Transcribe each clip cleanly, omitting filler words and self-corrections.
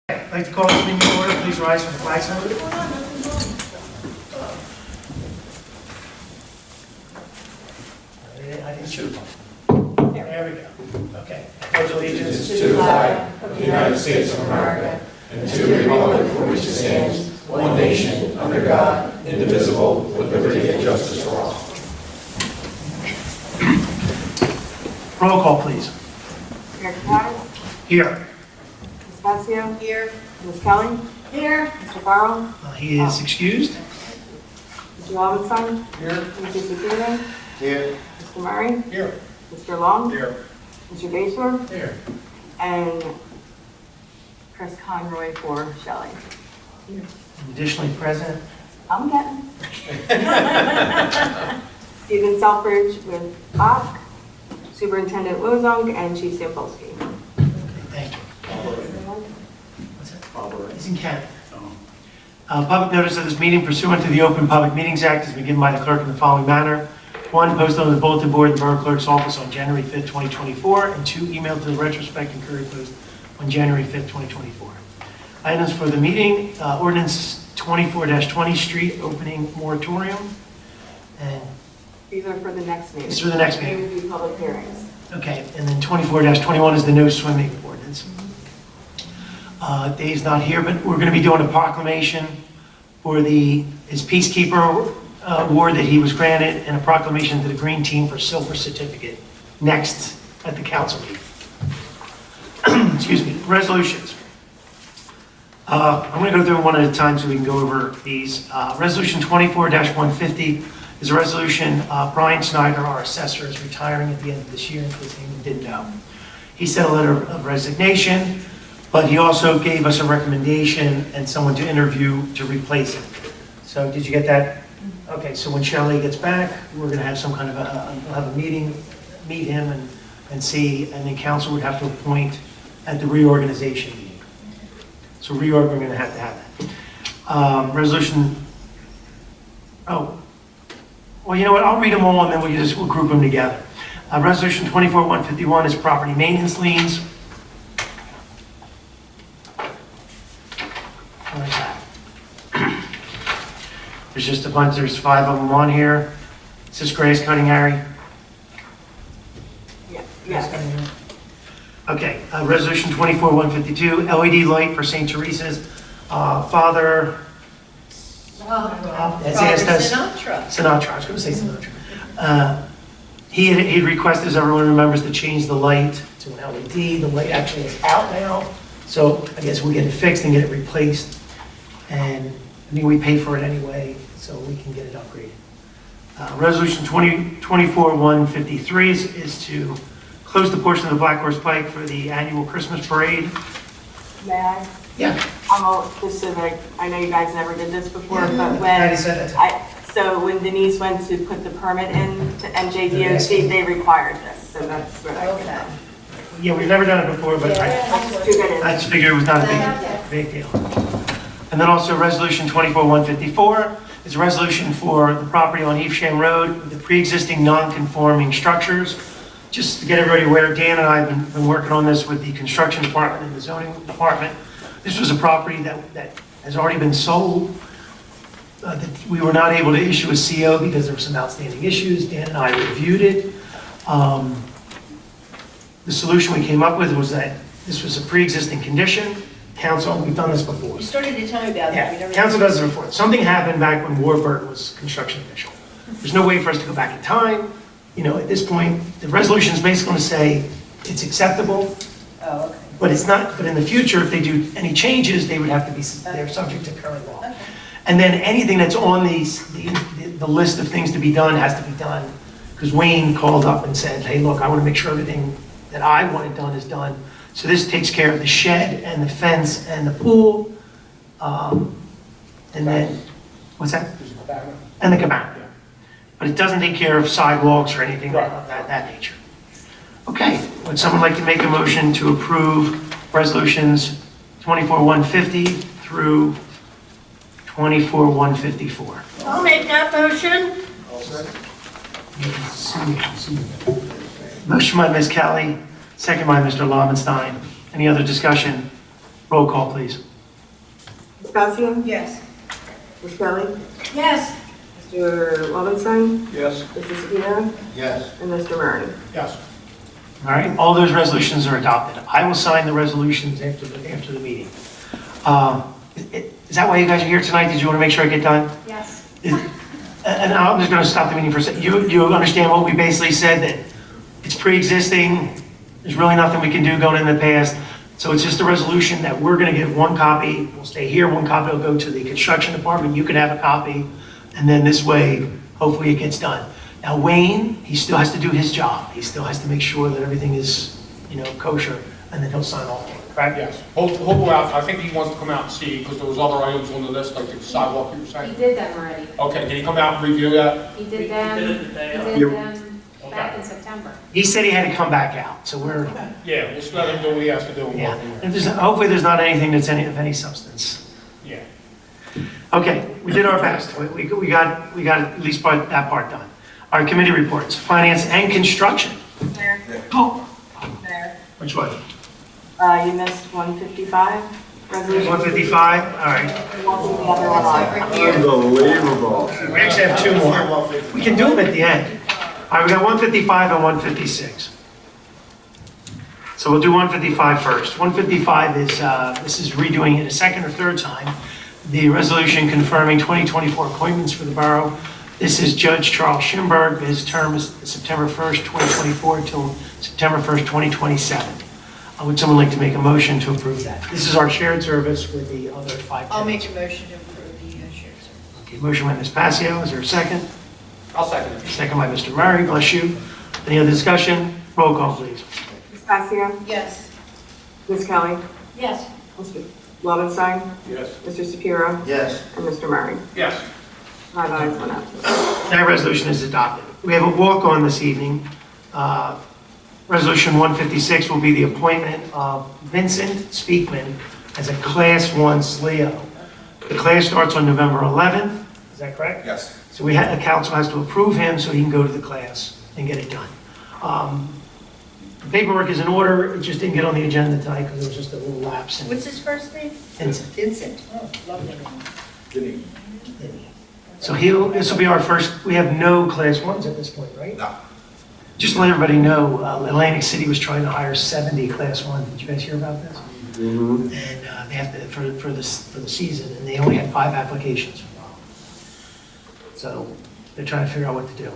I'd like to call this meeting to order. Please rise for the flag salute. I didn't shoot. There we go. Okay. Pledge allegiance to the flag of the United States of America and to the republic for which it stands, one nation, under God, indivisible, with liberty and justice for all. Roll call, please. Mayor Caucus, Here. Ms. Passio. Here. Ms. Kelly. Here. Mr. Borough. He is excused. Mr. Robinson. Here. Mr. Zepino. Here. Mr. Murray. Here. Mr. Long. Here. Mr. Basor. Here. And Chris Conroy for Shelley. Additionally present. I'm getting. Stephen Selfridge with Bach, Superintendent Wozong, and Chief Sampolsky. Okay, thank you. What's that? He's in Canada. Public notice of this meeting pursuant to the Open Public Meetings Act has been given by the clerk in the following manner. 1, posted on the bulletin board in the Borough Clerk's office on January 5th, 2024, and 2, emailed to the retrospect and courier post on January 5th, 2024. Items for the meeting, ordinance 24-20, street opening moratorium. And These are for the next meeting. These are for the next meeting. They would be public hearings. Okay, and then 24-21 is the no swimming ordinance. Dave's not here, but we're going to be doing a proclamation for his Peacekeeper award that he was granted, and a proclamation to the Green Team for Silver Certificate next at the council meeting. Excuse me. Resolutions. I'm going to go through them one at a time so we can go over these. Resolution 24-150 is a resolution. Brian Snyder, our assessor, is retiring at the end of this year, in case anyone didn't know. He sent a letter of resignation, but he also gave us a recommendation and someone to interview to replace him. So did you get that? Okay, so when Shelley gets back, we're going to have some kind of we'll have a meeting, meet him and see, and then council would have to appoint at the reorganization meeting. So reorg, we're going to have that. Resolution, well, you know what, I'll read them all and then we'll group them together. Resolution 24-151 is property maintenance liens. Where's that? There's just a bunch, there's 5 of them on here. Is this grass cutting, Harry? Yeah. Grass cutting, Harry? Okay, resolution 24-152, LED light for St. Teresa's. Father has asked us. Sinatra, I was going to say Sinatra. He had requested, as everyone remembers, to change the light to an LED. The light actually is out now, so I guess we get it fixed and get it replaced. And I mean, we pay for it anyway, so we can get it upgraded. Resolution 24-153 is to close the portion of the Black Horse Pike for the annual Christmas parade. May I? Yeah. Just so that I know you guys never did this before, Yeah. but when Patty said that. So when Denise went to put the permit in to NJDOT, they required this, so that's where that came from. Yeah, we've never done it before, but I just figured it was not a big deal. And then also Resolution 24-154 is a resolution for the property on Evesham Road with the pre-existing non-conforming structures. Just to get everybody aware, Dan and I have been working on this with the construction department and the zoning department. This was a property that has already been sold. That we were not able to issue a CO because there were some outstanding issues. Dan and I reviewed it. The solution we came up with was that this was a pre-existing condition. Council, we've done this before. You started to tell me about that. Yeah, council does it before. Something happened back when Warburton was construction official. There's no way for us to go back in time. You know, at this point, the resolution is basically going to say it's acceptable. Oh, okay. But it's not, but in the future, if they do any changes, they would have to be, they're subject to current law. Okay. And then anything that's on the list of things to be done has to be done. Because Wayne called up and said, hey, look, I want to make sure everything that I wanted done is done. So this takes care of the shed and the fence and the pool. And then, what's that? And the cabana. But it doesn't take care of sidewalks or anything of that nature. Okay, would someone like to make a motion to approve resolutions 24-150 through 24-154? I'll make that motion. Motion by Ms. Kelly, second by Mr. Lobenstein. Any other discussion? Roll call, please. Ms. Basia? Yes. Ms. Kelly? Yes. Mr. Lobenstein? Yes. Mr. Shapiro? Yes. And Mr. Murray? Yes. All right, all those resolutions are adopted. I will sign the resolutions after the meeting. Is that why you guys are here tonight? Did you want to make sure I get done? Yes. And I'm just going to stop the meeting for a second. You understand what we basically said, that it's pre-existing, there's really nothing we can do going in the past. So it's just a resolution that we're going to get one copy, we'll stay here, one copy will go to the construction department, you can have a copy, and then this way, hopefully it gets done. Now Wayne, he still has to do his job. He still has to make sure that everything is, kosher, and then he'll sign off on it, correct? Yes, he'll go out, I think he wants to come out and see, because there was other items on the list, like the sidewalk you were He saying. did them already. Okay, did he come out and review that? He did them, he did them back in September. He said he had to come back out, so we're, Yeah, we'll just let him do what he has to do. and yeah. go from there. If hopefully there's not anything that's of any substance. Yeah. Okay, we did our best. We got at least that part done. Our committee reports, finance and construction. Mayor? Oh, Mayor? which one? You missed 155, resolution. 155, all right. Welcome the other one on. Unbelievable. We actually have two more. We can do them at the end. All right, we got 155 and 156. So we'll do 155 first. 155 is, this is redoing it a second or third time. The resolution confirming 2024 appointments for the borough. This is Judge Charles Schimberg. His term is September 1st, 2024 till September 1st, 2027. Would someone like to make a motion to approve that? This is our shared service with the other five. I'll towns. make a motion to approve the shared service. Okay, motion by Ms. Passio. Is there a second? I'll second it. Second by Mr. Murray. Bless you. Any other discussion? Roll call, please. Ms. Basia? Yes. Ms. Kelly? Yes. Mr. Lobenstein? Yes. Mr. Shapiro? Yes. And Mr. Murray? Yes. 5 ayes, 1 absent. That resolution is adopted. We have a walk-on this evening. Resolution 156 will be the appointment of Vincent Speakman as a Class 1 SLEO. The class starts on November 11th. Is that correct? Yes. So the council has to approve him so he can go to the class and get it done. The paperwork is in order. It just didn't get on the agenda tonight because there was just a little lapse in What's his first name? Vincent. Vincent. Oh, lovely name. So this will be our first, we have no Class 1s at this point, right? No. Just to let everybody know, Atlantic City was trying to hire 70 Class 1s. Did you guys hear about this? And they have to, for the season, and they only had 5 applications. So they're trying to figure out what to do.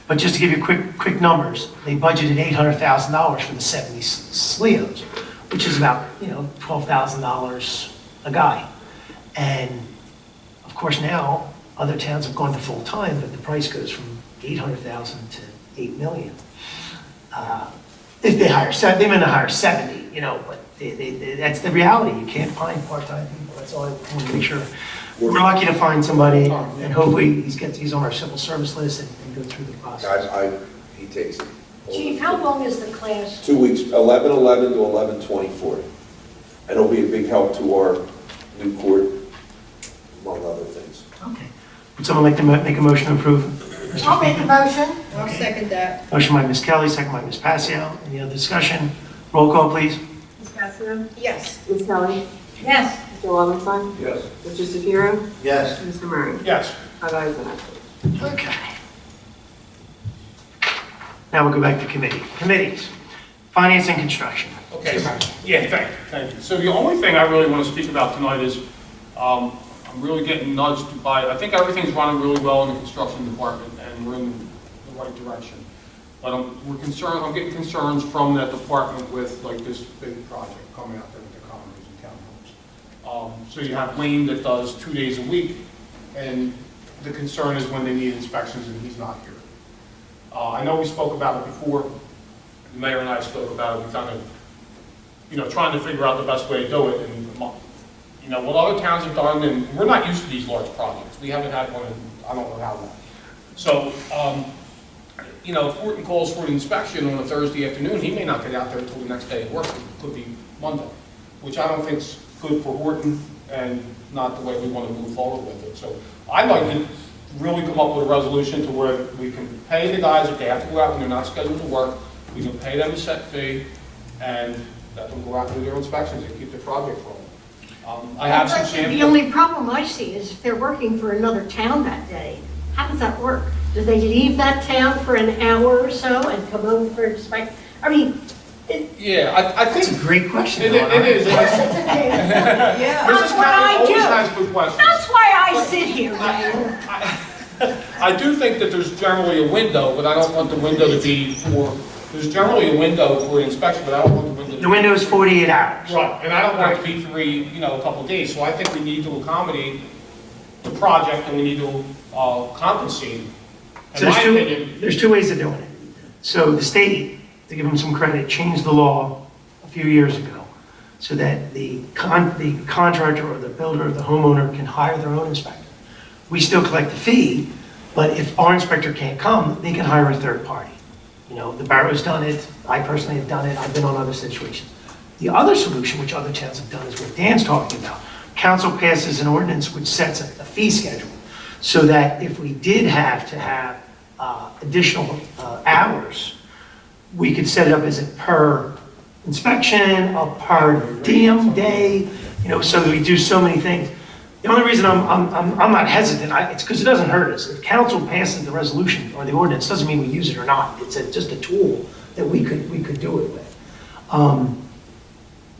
But just to give you quick numbers, they budgeted $800,000 for the 70 SLEOs, which is about, $12,000 a guy. And of course now, other towns have gone to full time, but the price goes from $800,000 to $8 million. If they hire, they may not hire 70, but that's the reality. You can't find part-time people. That's all I want to make sure. We're lucky to find somebody, and hopefully he's on our civil service list and go through the process. He takes it. Chief, how long is the class? 2 weeks, 11/11 to 11/24. And it'll be a big help to our new court, among other things. Okay. Would someone like to make a motion to approve? Mr. I'll make a Speaker? motion. I'll second that. Motion by Ms. Kelly, second by Ms. Passio. Any other discussion? Roll call, please. Ms. Basia? Yes. Ms. Kelly? Yes. Mr. Lobenstein? Yes. Mr. Shapiro? Yes. And Mr. Murray? Yes. 5 ayes, 1 absent. Okay. Now we'll go back to committees. Finance and construction. Okay, yeah, thank you. So the only thing I really want to speak about tonight is, I'm really getting nudged by, I think everything's running really well in the construction department, and we're in the right direction. But I'm getting concerns from that department with like this big project coming out there with the condos and townhomes. So you have Wayne that does 2 days a week, and the concern is when they need inspections and he's not here. I know we spoke about it before, the mayor and I spoke about it, we kind of, trying to figure out the best way to do it, and, what other towns have done, and we're not used to these large projects. We haven't had one in, I don't know how long. So, if Horton calls for an inspection on a Thursday afternoon, he may not get out there until the next day at work. It could be Monday, which I don't think is good for Horton and not the way we want to move forward with it. So I'd like to really come up with a resolution to where we can pay the guys if they have to go out when they're not scheduled to work. We can pay them a set fee and let them go out and do their inspections and keep the project rolling. I have some The samples. only problem I see is if they're working for another town that day, how does that work? Do they leave that town for an hour or so and come home for inspection? I mean, Yeah, I think. That's a great question. It Donna. is. Yeah. Mrs. That's what County I always do. has good questions. that's why I sit here, Mayor. I do think that there's generally a window, but I don't want the window to be for, there's generally a window for inspection, but I don't want the window to be. The window is 48 hours. Right, and I don't want it to be three, a couple days, so I think we need to accommodate the project and we need to compensate. So In my opinion, there's two ways of doing it. So the state, to give them some credit, changed the law a few years ago so that the contractor or the builder or the homeowner can hire their own inspector. We still collect the fee, but if our inspector can't come, they can hire a third party. The Borough's done it, I personally have done it, I've been on other situations. The other solution, which other towns have done, is what Dan's talking about. Council passes an ordinance which sets a fee schedule so that if we did have to have additional hours, we could set it up as a per inspection, a per diem day, so that we do so many things. The only reason I'm not hesitant, it's because it doesn't hurt us. If council passes the resolution or the ordinance, doesn't mean we use it or not. It's just a tool that we could do it with.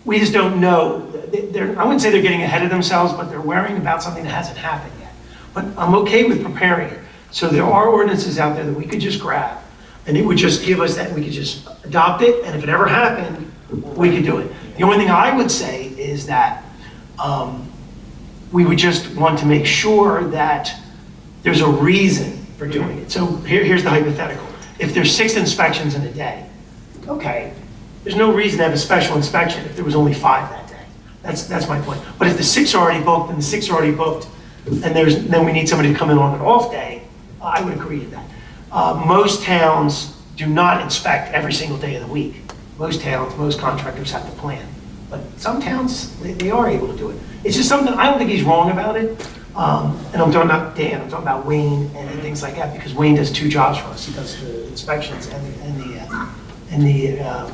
We just don't know. I wouldn't say they're getting ahead of themselves, but they're worrying about something that hasn't happened yet. But I'm okay with preparing it. So there are ordinances out there that we could just grab, and it would just give us that, we could just adopt it, and if it ever happened, we could do it. The only thing I would say is that we would just want to make sure that there's a reason for doing it. So here's the hypothetical. If there's 6 inspections in a day, okay, there's no reason to have a special inspection if there was only 5 that day. That's my point. But if the 6 are already booked, and the 6 are already booked, and then we need somebody to come in on an off day, I would agree to that. Most towns do not inspect every single day of the week. Most towns, most contractors have to plan. But some towns, they are able to do it. It's just something, I don't think he's wrong about it. And I'm talking about Dan, I'm talking about Wayne and things like that, because Wayne does 2 jobs for us. He does the inspections and the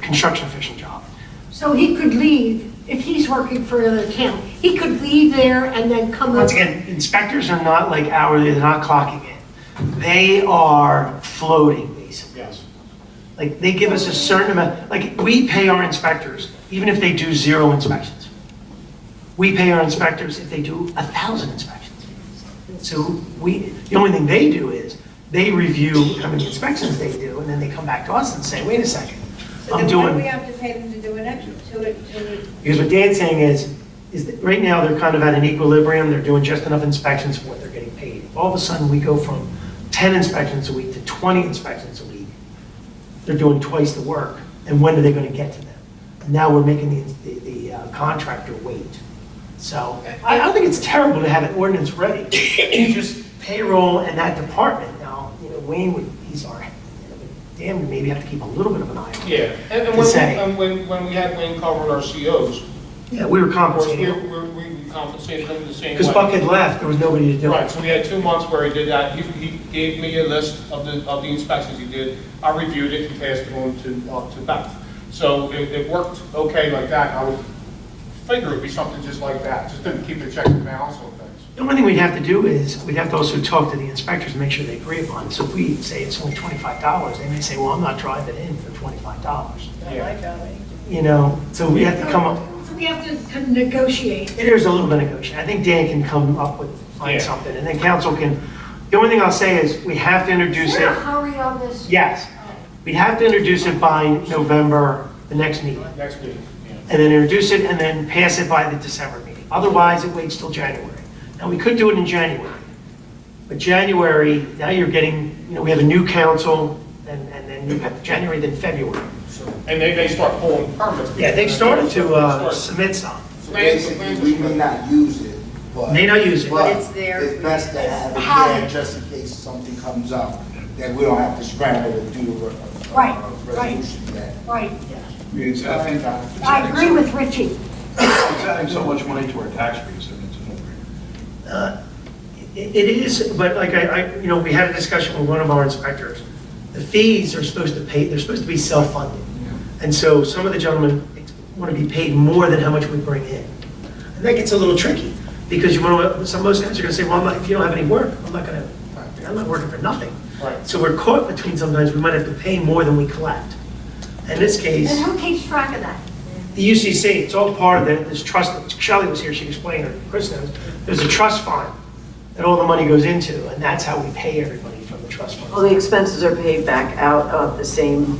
construction official job. So he could leave, if he's working for another town, he could leave there and then come up. Once again, inspectors are not like hourly, they're not clocking in. They are floating, basically. yes. Like, they give us a certain amount, like, we pay our inspectors, even if they do 0 inspections. We pay our inspectors if they do 1,000 inspections. So the only thing they do is, they review how many inspections they do, and then they come back to us and say, wait a second, I'm Then why do we doing, have to pay them to do an extra, because what Dan's saying is that right now, they're kind of at an equilibrium, they're doing just enough inspections for what they're getting paid. If all of a sudden, we go from 10 inspections a week to 20 inspections a week, they're doing twice the work, and when are they going to get to them? And now we're making the contractor wait. So I don't think it's terrible to have an ordinance ready. You just payroll and that department. Now, Wayne he's our, Dan would maybe have to keep a little bit of an eye on it. Yeah, and To say. when we had Wayne covered our COs, Yeah, we were of course, compensating. we compensated them the same way. Because Buck had left, there was nobody to do Right, it. so we had 2 months where he did that. He gave me a list of the inspections he did. I reviewed it and passed it on to Beth. So it worked okay like that. I would figure it'd be something just like that. Just didn't keep the check and balance on things. The only thing we'd have to do is, we'd have to also talk to the inspectors and make sure they agree upon it. So if we say it's only $25, they may say, well, I'm not driving in for $25. So we have to come up, So we have to negotiate. there's a little bit of negotiation. I think Dan can come up with, find Yeah. something, and then council can, the only thing I'll say is, we have to Is introduce there a it, hurry on this? yes, we'd have to introduce it by November, the next meeting. Next meeting, yeah. And then introduce it and then pass it by the December meeting. Otherwise, it waits till January. Now, we could do it in January, but January, now you're getting, we have a new council, and then you have January, then February. And they start pulling permits. Yeah, they've started to submit some. So basically, we may not use it, but. May not use it. But it's there. it's best to have it Have there just in case something comes up, that we don't have to scramble to do a Right, resolution that. Right. It's adding, I agree with Richie. it's adding so much money to our tax base, and it's a no-brainer. It is, but like we had a discussion with one of our inspectors. The fees are supposed to pay, they're supposed to be self-funded. And so some of the gentlemen want to be paid more than how much we bring in. And that gets a little tricky, because most guys are gonna say, well, if you don't have any work, I'm not working for nothing. Right. So we're caught between, sometimes we might have to pay more than we collect. In this case, And who keeps track of that? the UCC, it's all part of this trust. Shelley was here, she explained, or Chris knows, there's a trust fund that all the money goes into, and that's how we pay everybody from the trust Well, fund. the expenses are paid back out of the same,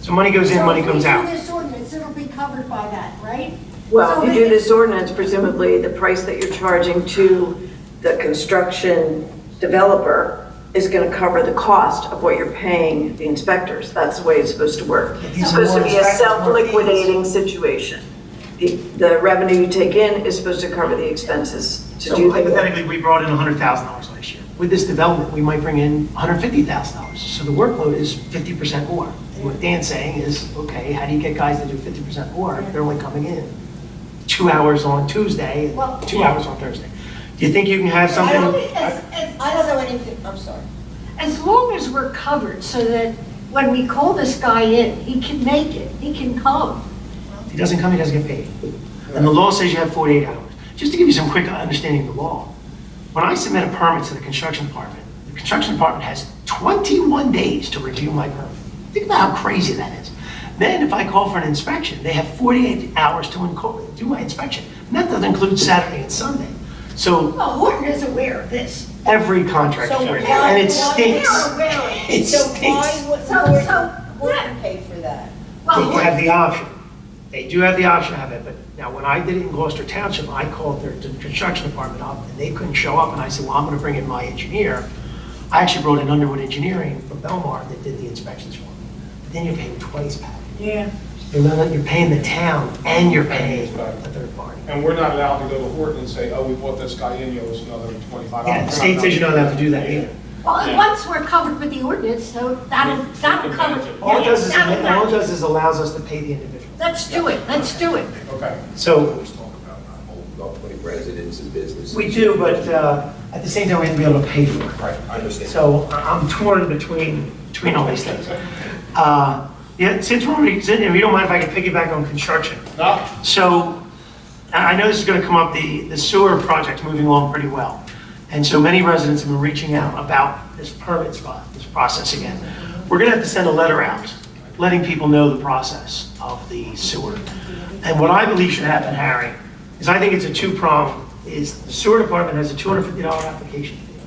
So money goes in, money comes out. So if we do this ordinance, it'll be covered by that, right? well, So if you do it- this ordinance, presumably the price that you're charging to the construction developer is going to cover the cost of what you're paying the inspectors. That's the way it's supposed to work. these It's are supposed to more be a inspectors, more fees. self-liquidating situation. The revenue you take in is supposed to cover the expenses to So do the hypothetically, we brought in $100,000 last year. With this development, we might bring in $150,000. So the workload is 50% more. And what Dan's saying is, okay, how do you get guys to do 50% more if they're only coming in 2 hours on Tuesday Well, and 2 hours on Thursday? Do you think you can have I something? don't know anything, I'm sorry. As long as we're covered, so that when we call this guy in, he can make it, he can come. If he doesn't come, he doesn't get paid. And the law says you have 48 hours. Just to give you some quick understanding of the law, when I submit a permit to the construction department has 21 days to review my permit. Think about how crazy that is. Then if I call for an inspection, they have 48 hours to do my inspection. And that doesn't include Saturday and Sunday. So Well, Horton is aware of this. every contractor is So aware, why- and it why- stinks. They're aware of it. It So why stinks. would So, Horton pay for that? well, They have the option. They do have the option to have it, but now when I did it in Gloucester Township, I called their construction department up and they couldn't show up, and I said, well, I'm gonna bring in my engineer. I actually brought in Underwood Engineering from Belmar that did the inspections for me. But then you're paying twice, Pat. Yeah. You're paying the town and you're paying a third party. And we're not allowed to go to Horton and say, oh, we brought this guy in, you owe us another $25. Yeah, the state says you're not allowed to do that either. well, Yeah. once we're covered with the ordinance, so that'll We cover. can manage it. All it does That'll is allows us to pay the individual. Let's do it, let's do it. Okay. So Always talk about not holding up like residents and businesses. we do, but at the same time, we have to be able to pay for it. Right, I understand. So I'm torn between all these things. Yeah, since we're already, if you don't mind if I can piggyback on construction. No? So I know this is going to come up, the sewer project's moving along pretty well. And so many residents have been reaching out about this permit spot, this process again. We're going to have to send a letter out, letting people know the process of the sewer. And what I believe should happen, Harry, is I think it's a two-pronged, is the sewer department has a $250 application fee.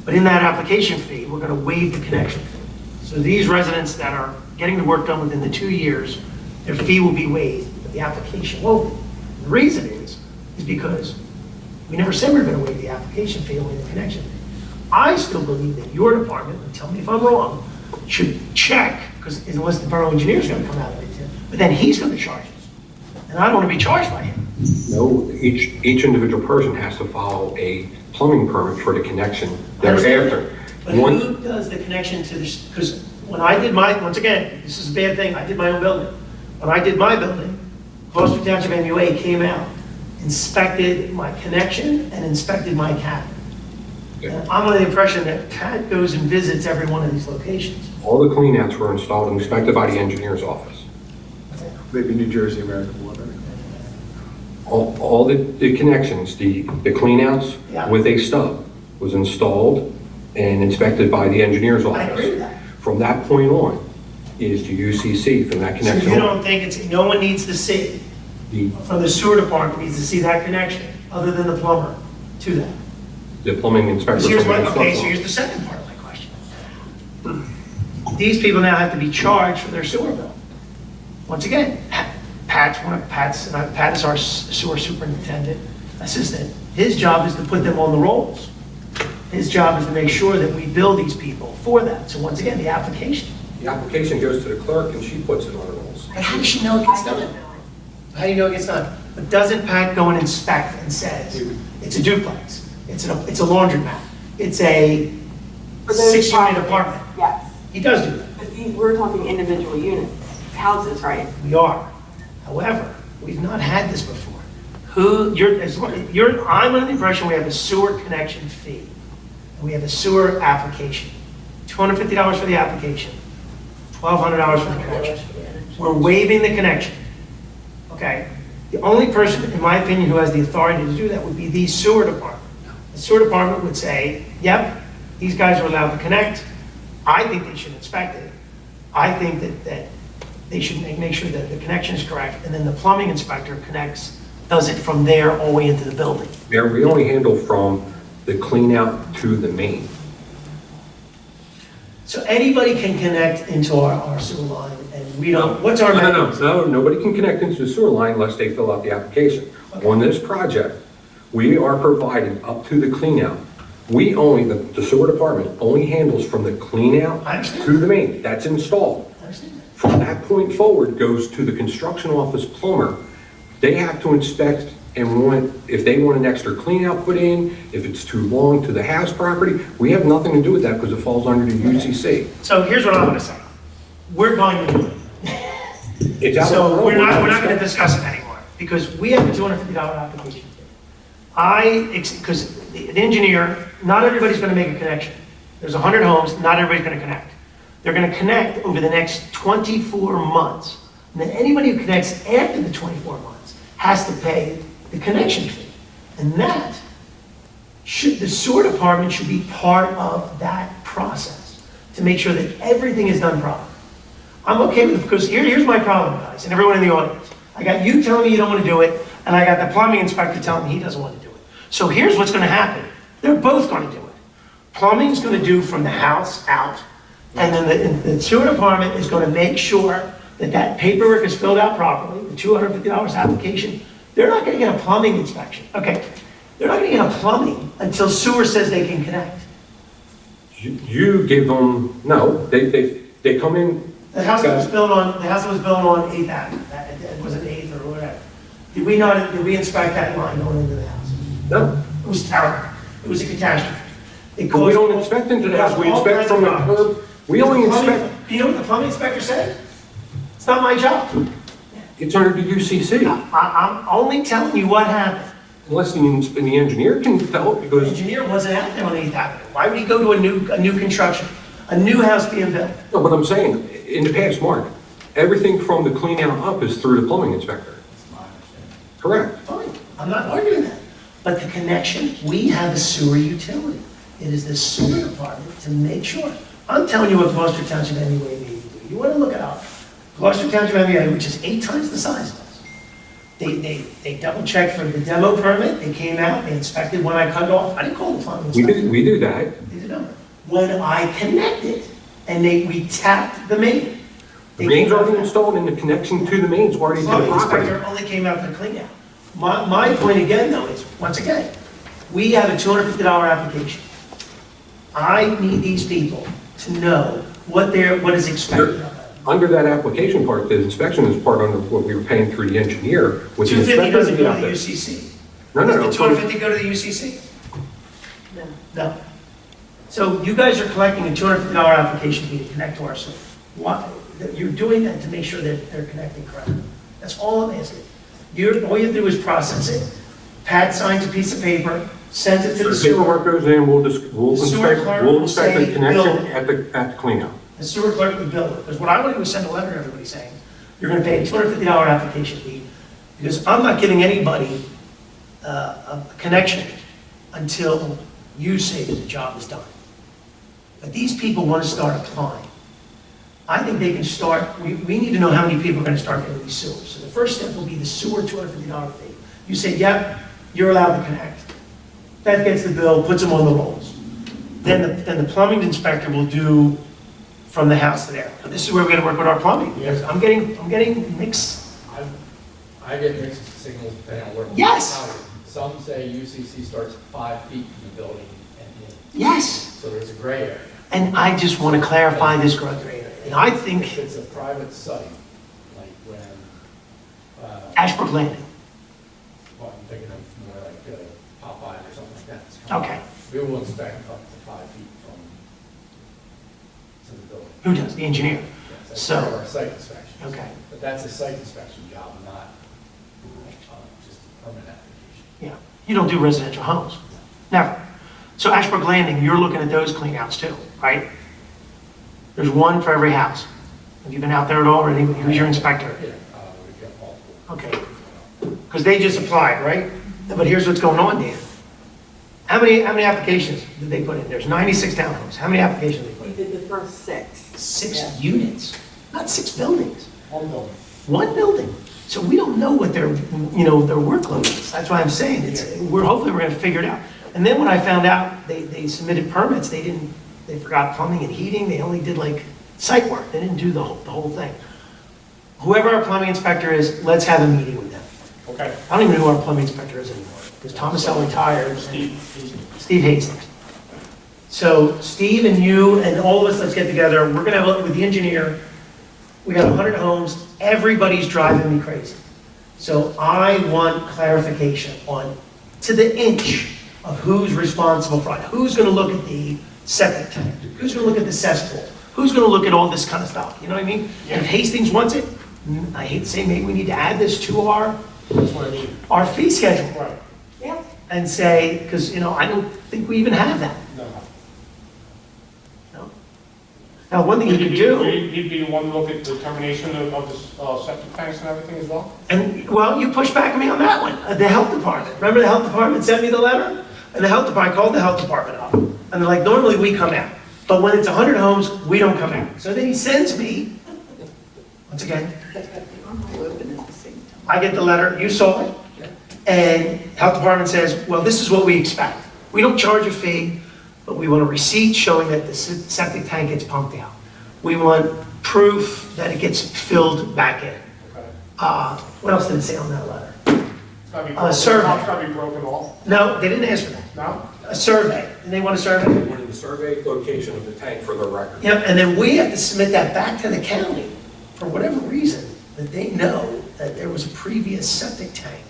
But in that application fee, we're going to waive the connection fee. So these residents that are getting the work done within the 2 years, their fee will be waived, but the application won't be. The reason is because we never said we were going to waive the application fee, only the connection fee. I still believe that your department, and tell me if I'm wrong, should check, because unless the borough engineer's going to come out of it, but then he's going to charge us. And I don't want to be charged by him. No, each individual person has to follow a plumbing permit for the connection thereafter. But who does the connection to this? Because when I did once again, this is a bad thing, I did my own building. When I did my building, Gloucester Township MUA came out, inspected my connection and inspected my cabinet. And I'm under the impression that Pat goes and visits every one of these locations. All the cleanouts were installed and inspected by the engineer's office. Maybe New Jersey American Water. All the connections, the cleanouts Yeah. with a stub was installed and inspected by the engineer's I office. agree with that. From that point on is the UCC from that So connection you on. don't think no one needs to see, The from the sewer department needs to see that connection, other than the plumber, to that? the plumbing inspector. Here's from the okay, so construction here's the second part of my question. These people now have to be charged for their sewer bill. Once again, Pat is our sewer superintendent assistant. His job is to put them on the rolls. His job is to make sure that we bill these people for that. So once again, the application. The application goes to the clerk and she puts it on the rolls. But how does she know it gets done? How do you know it gets done? But doesn't Pat go and inspect and says, it's a duplex, it's a laundromat, it's a For those 6-unit properties, apartment? Yes, He does do that. but we're talking individual units, houses, right? We are. However, we've not had this before. I'm under the impression we have a sewer connection fee, and we have a sewer application. $250 for the application, $1,200 for the connection. We're waiving the connection, okay? The only person, in my opinion, who has the authority to do that would be the sewer department. The sewer department would say, yep, these guys are allowed to connect. I think they should inspect it. I think that they should make sure that the connection is correct, and then the plumbing inspector does it from there all the way into the building. Mayor, we only handle from the clean out to the main. So anybody can connect into our sewer line, and we don't, what's our mechanism? No, nobody can connect into the sewer line unless they fill out the application. Okay. On this project, we are providing up to the clean out. We only, the sewer department only handles from the clean out I understand. to the main. That's installed. I understand that. From that point forward goes to the construction office plumber. They have to inspect and if they want an extra clean out put in, if it's too long to the house property, we have nothing to do with that because it falls under the UCC. So here's what I'm gonna say. We're going to do it. It's out of So our we're not own- gonna discuss it anymore, because we have a $250 application fee. Because the engineer, not everybody's gonna make a connection. There's 100 homes, not everybody's gonna connect. They're gonna connect over the next 24 months. And then anybody who connects after the 24 months has to pay the connection fee. And that the sewer department should be part of that process to make sure that everything is done properly. I'm okay with it, because here's my problem, guys, and everyone in the audience. I got you telling me you don't want to do it, and I got the plumbing inspector telling me he doesn't want to do it. So here's what's going to happen. They're both going to do it. Plumbing's going to do from the house out, and then the sewer department is going to make sure that that paperwork is filled out properly, the $250 application. They're not going to get a plumbing inspection. Okay, they're not going to get a plumbing until sewer says they can connect. You give them, no, they come in. The house that was built on 8th Avenue, that was an 8th or whatever. Did we inspect that line going into the house? No. It was terrible. It was a catastrophe. It But we don't caused- inspect into the house, we all inspect kinds from of the problems. curb. We only The plumbing- inspect, Do you know what the plumbing inspector said? It's not my job. it's under the UCC. I'm only telling you what happened. Unless the engineer can tell it, The because, engineer wasn't out there on 8th Avenue. Why would he go to a new construction, a new house being built? no, but I'm saying, in the past, Mark, everything from the clean out up is through the plumbing inspector. Correct. Fine, I'm not arguing that. But the connection, we have a sewer utility. It is the sewer department to make sure. I'm telling you what Gloucester Township MUA may do. You want to look it up. Gloucester Township MUA, which is 8 times the size of us. They double checked for the demo permit. They came out, they inspected when I cut it off. I didn't call the plumbing inspector. We do that. They did not. When I connected, and we tapped the main. The main's already installed and the connection to the main's already to the Plumbing property. inspector only came out to clean out. My point again, though, is, once again, we have a $250 application. I need these people to know what is expected of them. Under that application part, the inspection is part under what we were paying through the engineer with the 250 inspector doesn't to get go out to the there. UCC. No. Does the 250 go to the UCC? No. No. So you guys are collecting a $250 application fee to connect to our system. You're doing that to make sure that they're connecting correctly. That's all I'm asking. All you do is process it. Pat signs a piece of paper, sends it to the The sewer. paperwork goes in, we'll The sewer clerk will inspect say the connection bill. at the cleanout. The sewer clerk would bill it. Because what I want to do is send a letter to everybody saying, you're going to pay a $250 application fee, because I'm not giving anybody a connection until you say that the job is done. But these people want to start applying. I think they can start, we need to know how many people are going to start getting these sewers. So the first step will be the sewer $250 fee. You say, yep, you're allowed to connect. That gets the bill, puts them on the rolls. Then the plumbing inspector will do from the house to there. This is where we're going to work with our plumbing. Because I'm getting mixed. I get mixed signals depending on where. Yes. Some say UCC starts 5 feet from the building and in. Yes. So there's a gray area. And I just want to clarify this gray area. And I If think it's a private site, like when, Ashbrook Landing. well, I'm thinking of more like Popeye or something like that. It's kind of- Okay. We will inspect up to 5 feet from, to the building. Who does? The engineer. Yes, that's So- part of our site inspection. Okay. But that's a site inspection job, not just a permit application. Yeah. You don't do residential homes. Never. So Ashbrook Landing, you're looking at those cleanouts too, right? There's one for every house. Have you been out there at all, or who's your inspector? Yeah, we've got multiple. Okay. because they just applied, right? But here's what's going on, Dan. How many applications did they put in? There's 96 townhomes. How many applications did they put We in? did the first 6. 6 units, not 6 buildings. One building. One building. So we don't know what their, their workload is. That's why I'm saying hopefully we're gonna figure it out. And then when I found out they submitted permits, they forgot plumbing and heating. They only did like site work. They didn't do the whole thing. Whoever our plumbing inspector is, let's have a meeting with them. Okay. I don't even know who our plumbing inspector is anymore, because Thomas L. retired. Steve Hastings. So Steve and you and all of us, let's get together. We're gonna have, with the engineer, we got 100 homes. Everybody's driving me crazy. So I want clarification on, to the inch, of who's responsible for it. Who's gonna look at the septic tank? Who's gonna look at the cesspool? Who's gonna look at all this kind of stuff? You know what I mean? And if Hastings wants it, I hate to say, maybe we need to add this to That's what I mean. our fee schedule. Right. Yeah. And say, because, I don't think we even have that. No. No? Now, one thing you could do, He'd be the one to look at the termination of the septic tanks and everything as well? and, well, you pushed back on me on that one, the health department. Remember the health department sent me the letter? And the health department, I called the health department up. And they're like, normally we come out. But when it's 100 homes, we don't come out. So then he sends me, once again, I get the letter, you saw it. And health department says, well, this is what we expect. We don't charge a fee, but we want a receipt showing that the septic tank gets pumped out. We want proof that it gets filled back in. Okay. What else did it say on that letter? It's gotta be broken, survey. It's gotta be broken off. No, they didn't ask for that. No? A survey. And they want a survey? They wanted the survey location of the tank for the record. Yep, and then we have to submit that back to the county for whatever reason, that they know that there was a previous septic tank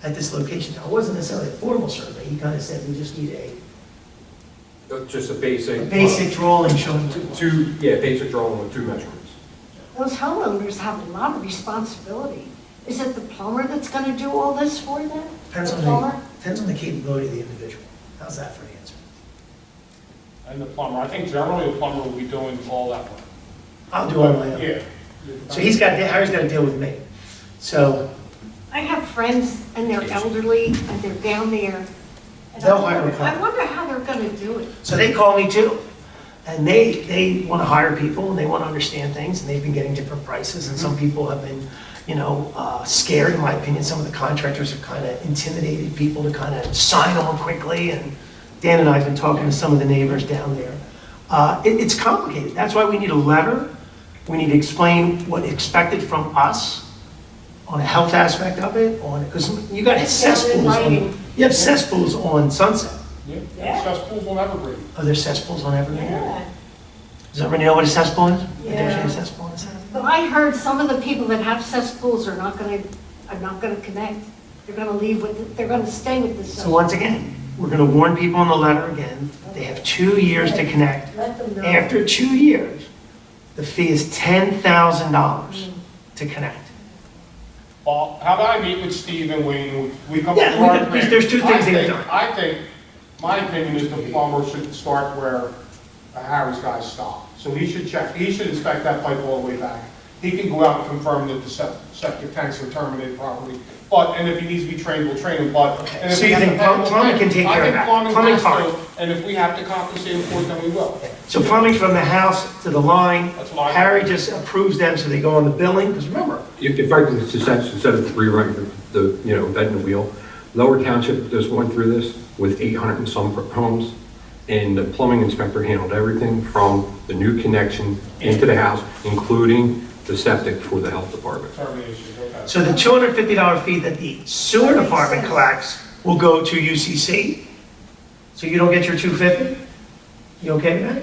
at this location. Now, it wasn't necessarily a formal survey. He kind of said, we just need a Just a basic. basic drawing showing. Basic drawing with 2 measurements. Those homeowners have a lot of responsibility. Is it the plumber that's gonna do all this for them? Depends The on plumber? depends on the capability of the individual. How's that for an answer? And the plumber, I think generally the plumber will be doing all that work. I'll do all my own. Yeah. So Harry's got to deal with me. So I have friends and they're elderly and they're down there. And They'll hire a plumber. I wonder how they're gonna do it. So they call me too. And they want to hire people and they want to understand things and they've been getting different prices and some people have been, scared, in my opinion. Some of the contractors have kind of intimidated people to kind of sign on quickly, and Dan and I have been talking to some of the neighbors down there. It's complicated. That's why we need a letter. We need to explain what expected from us on a health aspect of it, because you got cesspools you have cesspools on Sunset. Yeah. Cesspools on Evergreen. Are there cesspools on Evergreen? Yeah. Does everybody know what a cesspool is? Yeah. There's a cesspool is. But I heard some of the people that have cesspools are not gonna connect. They're gonna leave they're gonna stay with the So cesspool. once again, we're going to warn people in the letter again. They have 2 years to connect. Let them know. After 2 years, the fee is $10,000 to connect. Well, how about I meet with Steve and Wayne, we come Yeah, up with our because plan. there's 2 things they've done. I think, my opinion is the plumber should start where Harry's guys stop. So he should inspect that pipe all the way back. He can go out and confirm that the septic tanks are terminated properly. And if he needs to be trained, we'll train him, and if So we you have think to pay, we'll plumbing pay. can take care of that? I think plumbing Plumbing has fine. to, and if we have to compensate him for it, then we will. So plumbing from the house to the line, That's what I- Harry just approves them so they go on the billing, because remember, If I could suggest, instead of rewriting the bed and the wheel, Lower Township just went through this with 800 and some homes, and the plumbing inspector handled everything from the new connection into the house, including the septic for the health department. Termination, okay. so the $250 fee that the sewer department collects will go to UCC? So you don't get your $250? You okay with that?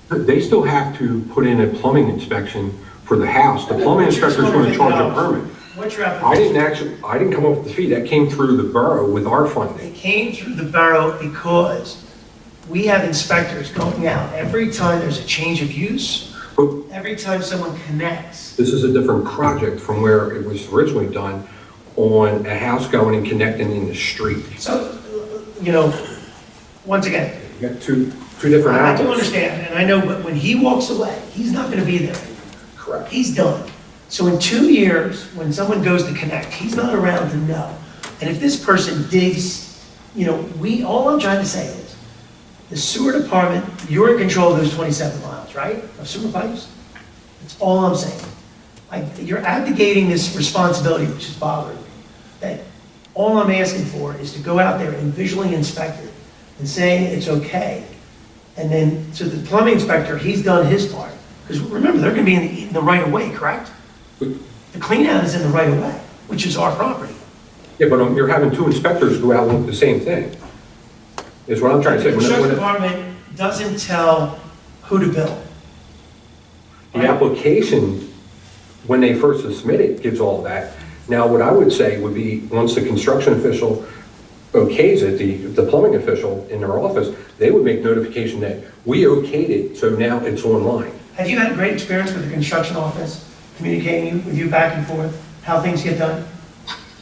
But they still have to put in a plumbing inspection for the house. The plumbing inspector is going to charge a permit. What's your application? I didn't come up with the fee. That came through the borough with our funding. It came through the borough because we have inspectors going out every time there's a change of use, But every time someone connects. this is a different project from where it was originally done on a house going and connecting in the street. So, once again, You got two different I do outlets. understand, and I know, but when he walks away, he's not gonna be there. Correct. He's done. So in 2 years, when someone goes to connect, he's not around to know. And if this person digs, all I'm trying to say is, the sewer department, you're in control of those 27 miles, right, of sewer pipes? That's all I'm saying. You're abdicating this responsibility, which is bothering me. That all I'm asking for is to go out there and visually inspect it and say it's okay. And then, so the plumbing inspector, he's done his part. Because remember, they're gonna be in the right of way, correct? The clean out is in the right of way, which is our property. Yeah, but you're having 2 inspectors go out and look at the same thing, is what I'm trying to say. The construction department doesn't tell who to bill. The application, when they first submit it, gives all that. Now, what I would say would be, once the construction official okays it, the plumbing official in their office, they would make notification that we okayed it, so now it's online. Have you had a great experience with the construction office, communicating with you back and forth, how things get done?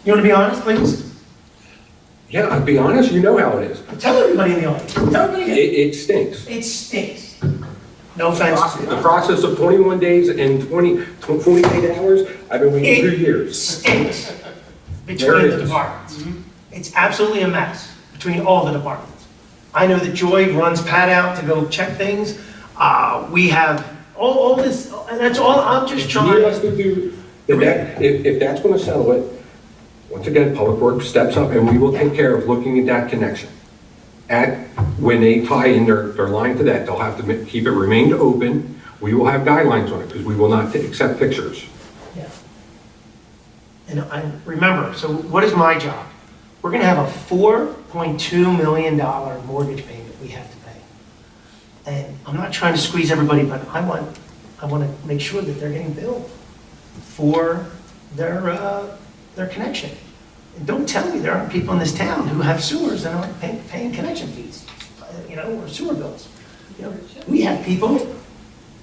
You want to be honest, please? Yeah, I'll be honest, you know how it is. Tell everybody in the audience. Tell everybody. It stinks. It stinks. No offense. The process of 21 days and 48 hours, I've been waiting 2 years. Stinks There between it the is. departments. It's absolutely a mess between all the departments. I know that Joy runs Pat out to go check things. We have all this, and that's all, I'm just If you need us trying. to do, if that's going to settle it, once again, Public Works steps up and we will take care of looking at that connection. When they tie in their line to that, they'll have to keep it remained open. We will have guidelines on it because we will not accept pictures. Yeah. And I remember, so what is my job? We're gonna have a $4.2 million mortgage payment we have to pay. And I'm not trying to squeeze everybody, but I want to make sure that they're getting billed for their connection. And don't tell me there aren't people in this town who have sewers and aren't paying connection fees, or sewer bills. We have people,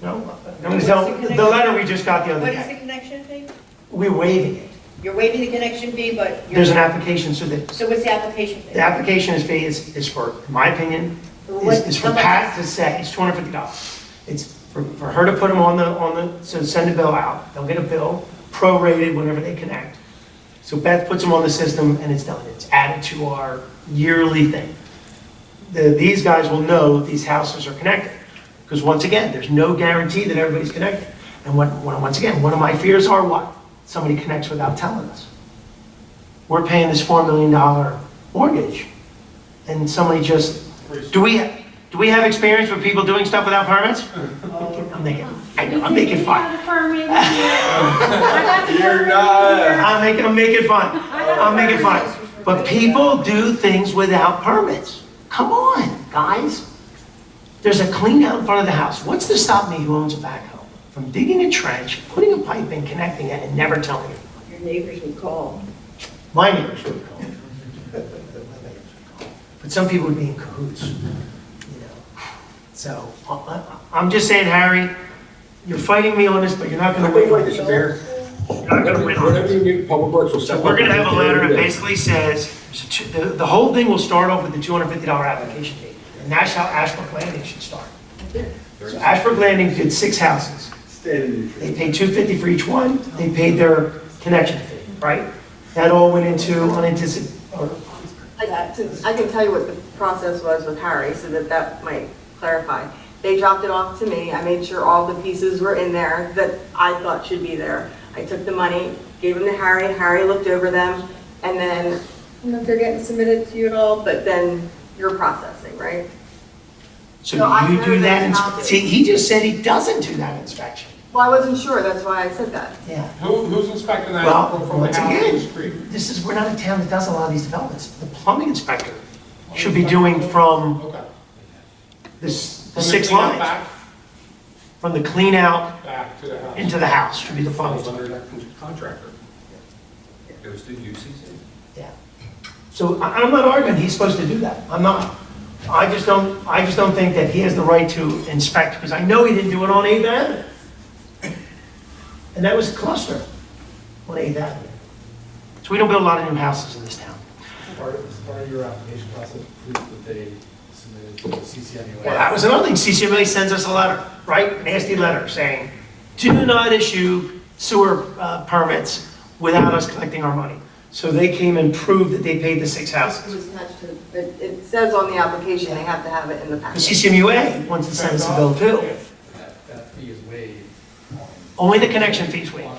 I'm going to tell, the letter we just got the other What is the day, connection fee? we're waiving it. You're waiving the connection fee, but you're... There's an application, so what's the application fee? the application fee is for, in my opinion, is for How much? Pat to say, it's $250. It's for her to put them on the, so send a bill out. They'll get a bill, prorated whenever they connect. So Beth puts them on the system and it's done. It's added to our yearly thing. These guys will know these houses are connected. Because once again, there's no guarantee that everybody's connected. And once again, one of my fears are what? Somebody connects without telling us. We're paying this $4 million mortgage. And somebody just, do we have experience with people doing stuff without permits? I'm making fun. You're not. I'm making fun. But people do things without permits. Come on, guys. There's a clean out in front of the house. What's to stop me, who owns a backhoe, from digging a trench, putting a pipe in, connecting it, and never telling you? Your neighbors would call. My neighbors would call. But some people would be in cahoots, So I'm just saying, Harry, you're fighting me on this, but you're not going to win on this. You're not going to win on Whatever this. you need, Public Works will step So up. we're going to have a letter that Yeah. basically says, the whole thing will start off with the $250 application fee. And that's how Ashbrook Landing should start. So Ashbrook Landing did 6 houses. They paid $250 for each one. They paid their connection fee, right? That all went into unanticipated, I can tell you what the process was with Harry, so that might clarify. They dropped it off to me. I made sure all the pieces were in there that I thought should be there. I took the money, gave them to Harry. Harry looked over them, and then, I don't know if they're getting submitted to you at all, but then you're processing, right? so No, I you know do that. that's not See, he just said he doesn't do that inspection. Well, I wasn't sure, that's why I said that. Yeah. Who's inspecting that Well, from the once house to the again, street? we're not a town that does a lot of these developments. The plumbing inspector should be doing from Okay. the From the 6 clean out lines. Back From the clean out to the house. into the house should be the plumbing Falls inspector. under that contractor. It goes to UCC. Yeah. So I'm not arguing he's supposed to do that. I'm not. I just don't think that he has the right to inspect, because I know he didn't do it on 8th Avenue. And that was a cluster on 8th Avenue. So we don't build a lot of new houses in this town. Part of your application process, proof that they submitted to the CCNUA. Well, that was another thing. CCMA sends us a letter, right? Nasty letter saying, do not issue sewer permits without us collecting our money. So they came and proved that they paid the 6 It houses. was attached to, it says on the application, they have to have it in the The package. CCMUA wants to send us a bill too. That fee is waived on Only the connection fees waived,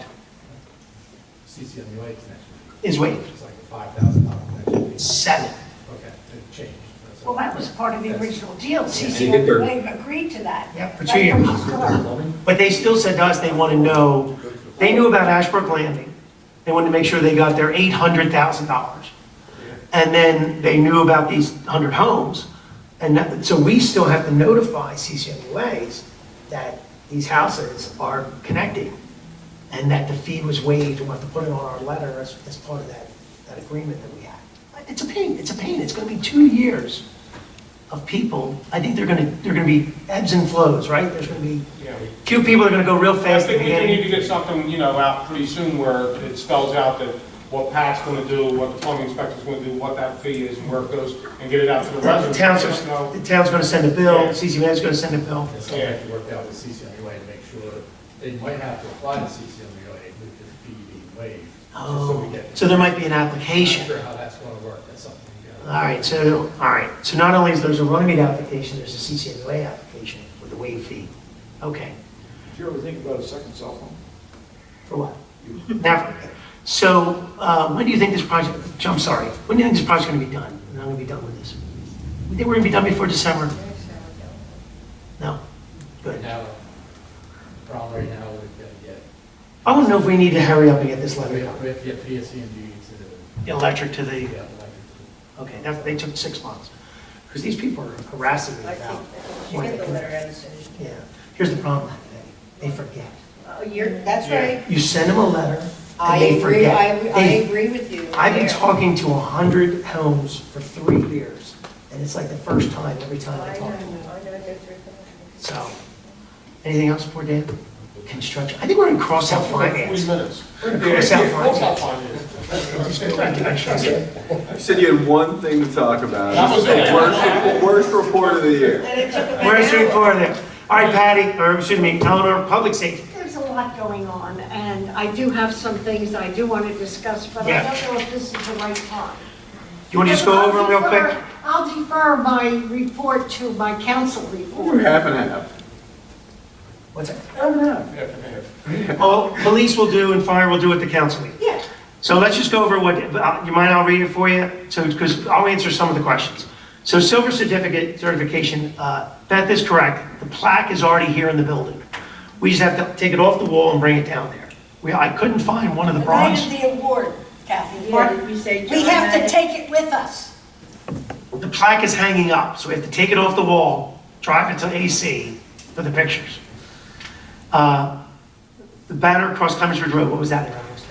CCMUA connection. is waived. It's like a $5,000 connection fee. 7. Okay, it changed. That's Well, all. that was part of the original deal. And you get their- CCMA agreed to that. Yeah, for Right 2 years. from the start. But they still said to us they want to know, they knew about Ashbrook Landing. They wanted to make sure they got their $800,000. And then they knew about these 100 homes. And so we still have to notify CCMUAs that these houses are connected and that the fee was waived, and we'll have to put it on our letter as part of that agreement that we had. It's a pain, it's a pain. It's going to be 2 years of people. I think they're going to be ebbs and flows, right? There's going to be, Yeah. few people are going to go real I fast at the think we do need beginning. to get something, out pretty soon where it spells out that what Pat's gonna do, what the plumbing inspector's gonna do, what that fee is, and where it goes, and get it out to the The residents. town's going to send a bill, Yeah. CCMA's going to send a bill. It's something to work out with CCMUA to make sure they might have to apply to CCMUA with the fee being waived. just so we Oh, get- so there might be an I'm application. not sure how that's going to work. That's something we All right, so not only is there's a Runnemede application, there's a CCMA application with a waived fee. Okay, Did you ever think about a second cell phone? for what? Never. So, when do you think this project, I'm sorry, when do you think this project's gonna be done? And I'm gonna be done with this? You think we're gonna be done before December? No? Good. We have a problem right now with I wanna know if we need to hurry up and get this we levy have to get PSC&G to the electric to the, the, yeah, okay, they took 6 months. Because these people are harassing me about. You get the letter out as soon as you Yeah, here's the problem, they forget. That's right. You send them a letter, I and they agree, forget. I agree with you. I've been there. talking to 100 homes for 3 years, and it's like the first time, every time I I know, talk I to them. know, go through it. So, anything else for Dan? Construction, I think we're in crossout 40 finance. minutes. We're in crossout Crossout finance. finance. Just go back to construction. You said you had one thing to talk about. That was This is it. the worst report of the year. And it took about Where's the an hour. report there? All right, Patty, or excuse me, Eleanor, public safety. There's a lot going on, and I do have some things that I do want to discuss, but I Yeah. don't know if this is the right time. You want to just go over them real quick? I'll defer my report to my council We're report. half and half. What's that? Half and half. Well, police will do and fire will do at the council meeting. Yeah. So let's just go over what, you mind I'll read it for you? So, because I'll answer some of the questions. So silver certification, Beth is correct. The plaque is already here in the building. We just have to take it off the wall and bring it down there. I couldn't find one of the The night bronze. of the award, Kathy. Yeah, did you say We John have to had it? take it with us. The plaque is hanging up, so we have to take it off the wall, drive it to AC for the pictures. The banner across Clemens Ridge Road, what was that in reference to?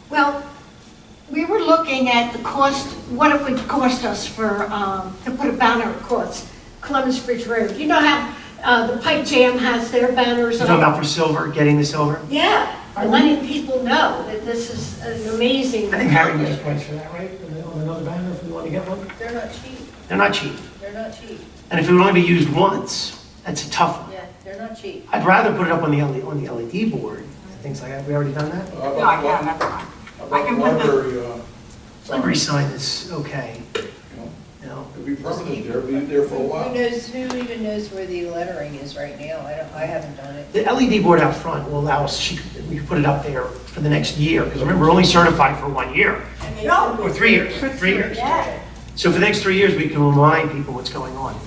Well, we were looking at the cost, what it would cost us for, to put a banner across Clemens Bridge Road. You know how the Pipe Jam has their banners You're talking on? about for silver, getting the silver? Yeah, and letting people know that this is an amazing. I think Harry knows the price for that, right? On another banner, if we want to get one? They're not cheap, They're not cheap. they're not cheap. And if it would only be used once, that's a tough one. Yeah, they're not cheep. I'd rather put it up on the LED board, and things like that. Have we already done that? How No, I can't, never mind. I can put the, library, Library sign is okay, you know, you know. it'll be permanent there, be there for a while. Who even knows where the lettering is right now? I haven't done it. The LED board out front will allow us, we can put it up there for the next year, because remember, we're only certified for 1 year, No. or 3 years, 3 years. Yeah. So for the next 3 years, we can remind people what's going on.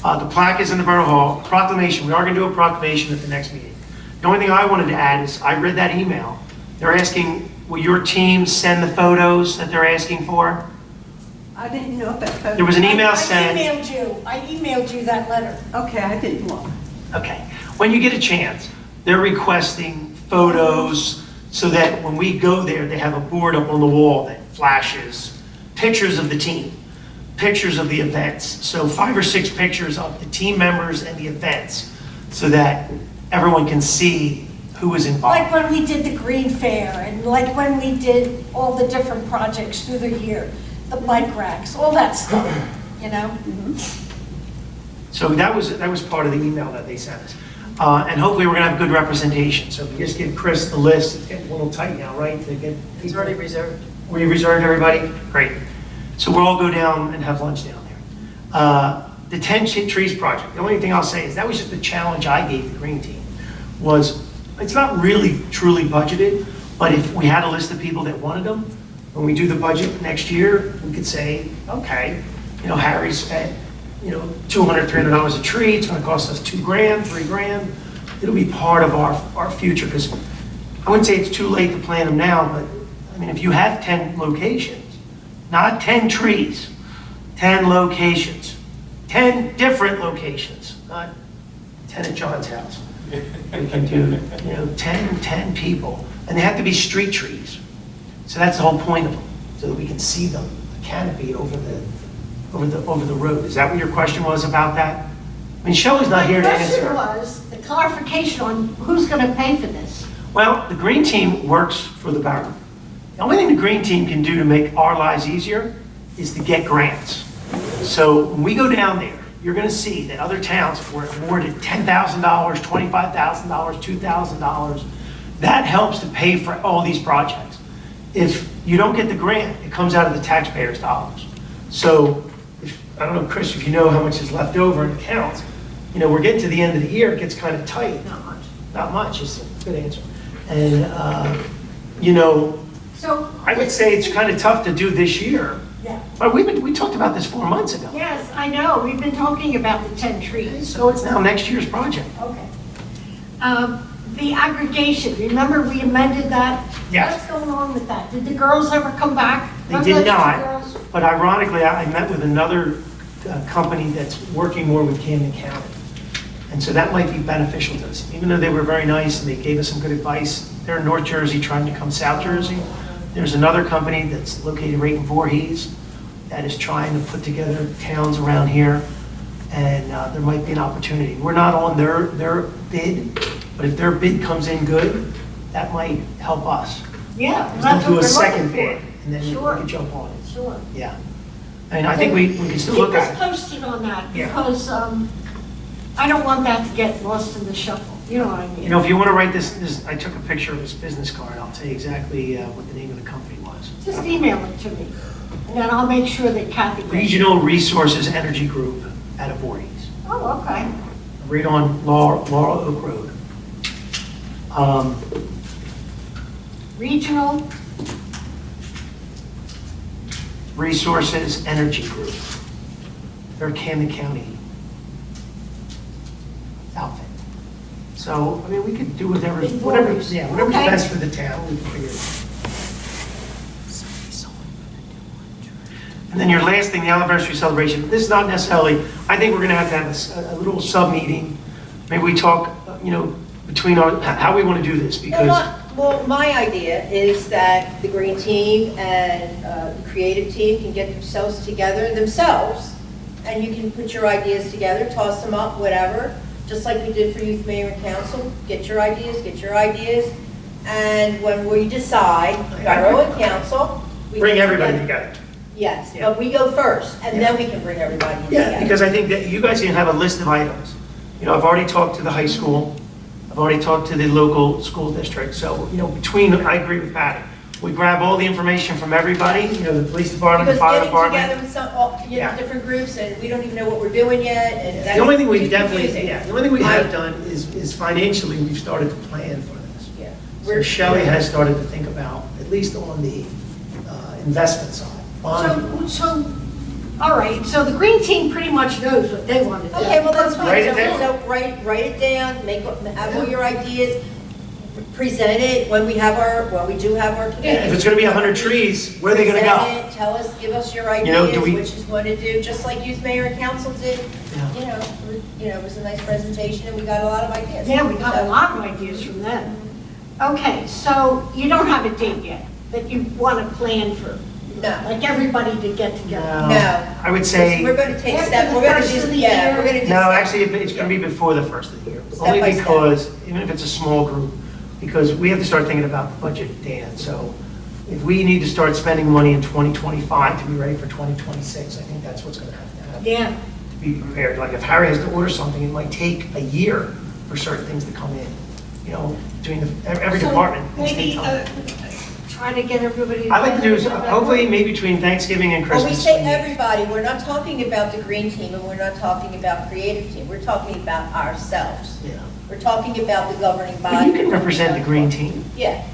The plaque is in the Borough Hall. Proclamation, we are going to do a proclamation at the next meeting. The only thing I wanted to add is, I read that email. They're asking, will your team send the photos that they're asking for? I didn't know that. There was an email sent. I emailed you that letter. Okay, I didn't look. Okay, when you get a chance, they're requesting photos so that when we go there, they have a board up on the wall that flashes pictures of the team, pictures of the events. So 5 or 6 pictures of the team members and the events so that everyone can see who was Like involved. when we did the Green Fair, and like when we did all the different projects through the year, the bike racks, all that stuff, you know? So that was part of the email that they sent us. And hopefully we're gonna have good representation. So if you just give Chris the list, it's getting a little tight now, right? To get It's already reserved. We reserved everybody? Great. So we'll all go down and have lunch down there. The 10 trees project, the only thing I'll say is that was just the challenge I gave the green team, was it's not really truly budgeted, but if we had a list of people that wanted them, when we do the budget next year, we could say, okay, Harry spent, $200, $300 a tree, it's gonna cost us $2,000, $3,000. It'll be part of our future, because I wouldn't say it's too late to plant them now, but I mean, if you have 10 locations, not 10 trees, 10 locations, 10 different locations, not 10 at John's house. We can do, 10 people, and they have to be street trees. So that's the whole point of them, so that we can see them, the canopy over the road. Is that what your question was about that? I mean, Shelley's not here to answer. My question was the clarification on who's going to pay for this. Well, the green team works for the borough. The only thing the green team can do to make our lives easier is to get grants. So when we go down there, you're going to see that other towns were awarded $10,000, $25,000, $2,000. That helps to pay for all these projects. If you don't get the grant, it comes out of the taxpayers' dollars. So, I don't know, Chris, if you know how much is left over in accounts, we're getting to the end of the year, it gets kind of tight. Not much. Not much, is a good answer. And, So. I would say it's kind of tough to do this year. Yeah. But we talked about this 4 months ago. Yes, I know. We've been talking about the 10 trees. So it's now next year's project. Okay. The aggregation, remember we amended that? Yes. What's going on with that? Did the girls ever come back? They did not, but ironically, I met with another company that's working more with Camden County. And so that might be beneficial to us. Even though they were very nice and they gave us some good advice, they're in North Jersey trying to come South Jersey. There's another company that's located right in Voorhees that is trying to put together towns around here, and there might be an opportunity. We're not on their bid, but if their bid comes in good, that might help us. Yeah. Let's do a second for. bid, and then we Sure. can jump on it. Sure. Yeah. And I think we can still look Keep at us it. posted on that, Yeah. because I don't want that to get lost in the shuffle. You know what I mean? If you want to write this, I took a picture of his business card. I'll tell you exactly what the name of the company was. Just email it to me, and then I'll make sure that Kathy gets it. Regional Resources Energy Group out of Voorhees, Oh, okay. right on Laurel Oak Road. Regional, Resources Energy Group. They're a Camden County outfit. So, I mean, we could do whatever's Voorhees. whatever's Okay. best for the town, we can figure it out. And then your last thing, the anniversary celebration, this is not necessarily, I think we're gonna have a little sub-meeting. Maybe we talk, between how we wanna do this, because, Well, my idea is that the green team and the creative team can get themselves together themselves, and you can put your ideas together, toss them up, whatever, just like we did for Youth Mayor and Council. Get your ideas, and when we decide, Borough and Council. we bring get everybody together. Yes, Yeah. but we go first, and then we can bring everybody together. Yeah, because I think that you guys can have a list of items. I've already talked to the high school, I've already talked to the local school district, so, I agree with Patty. We grab all the information from everybody, the police department, the Because fire getting department. together with some, Yeah. different groups, and we don't even know what we're doing yet, and that's. The only thing we too definitely, confusing. the only thing we have done is financially, we've started to plan for this. Yeah. So Shelley has started to think about, at least on the investment side. bond. so, all right, so the green team pretty much knows what they want to do. Okay, well, that's fine. Write it down. So write it down, have all your ideas, present it when we do have our committee. If it's gonna be 100 trees, where are they gonna go? Present it, tell us, give us your do ideas, we- which is what to do, just like Youth Mayor and Council did. Yeah. It was a nice presentation, and we got a lot of ideas. Yeah, we got a So- lot of ideas from them. Okay, so you don't have a date yet that you want to plan for, No. like everybody to get together? No. I would say, We're gonna take After steps, the we're gonna first do, of the yeah, year? we're gonna do. no, steps. actually, it's gonna be before the first of the year. Step Only by step. because, even if it's a small group, because we have to start thinking about the budget, Dan. So if we need to start spending money in 2025 to be ready for 2026, I think that's what's gonna have to happen. Yeah, To be prepared. Like if Harry has to order something, it might take a year for certain things to come in, you know, between every So department. in Maybe, state time. try to get everybody. I'd like to do is, hopefully, maybe between Thanksgiving and When we Christmas. say everybody, we're not talking about the green team and we're not talking about creative team. We're talking about ourselves. Yeah. We're talking about the governing But body. you can represent the green team. Yeah,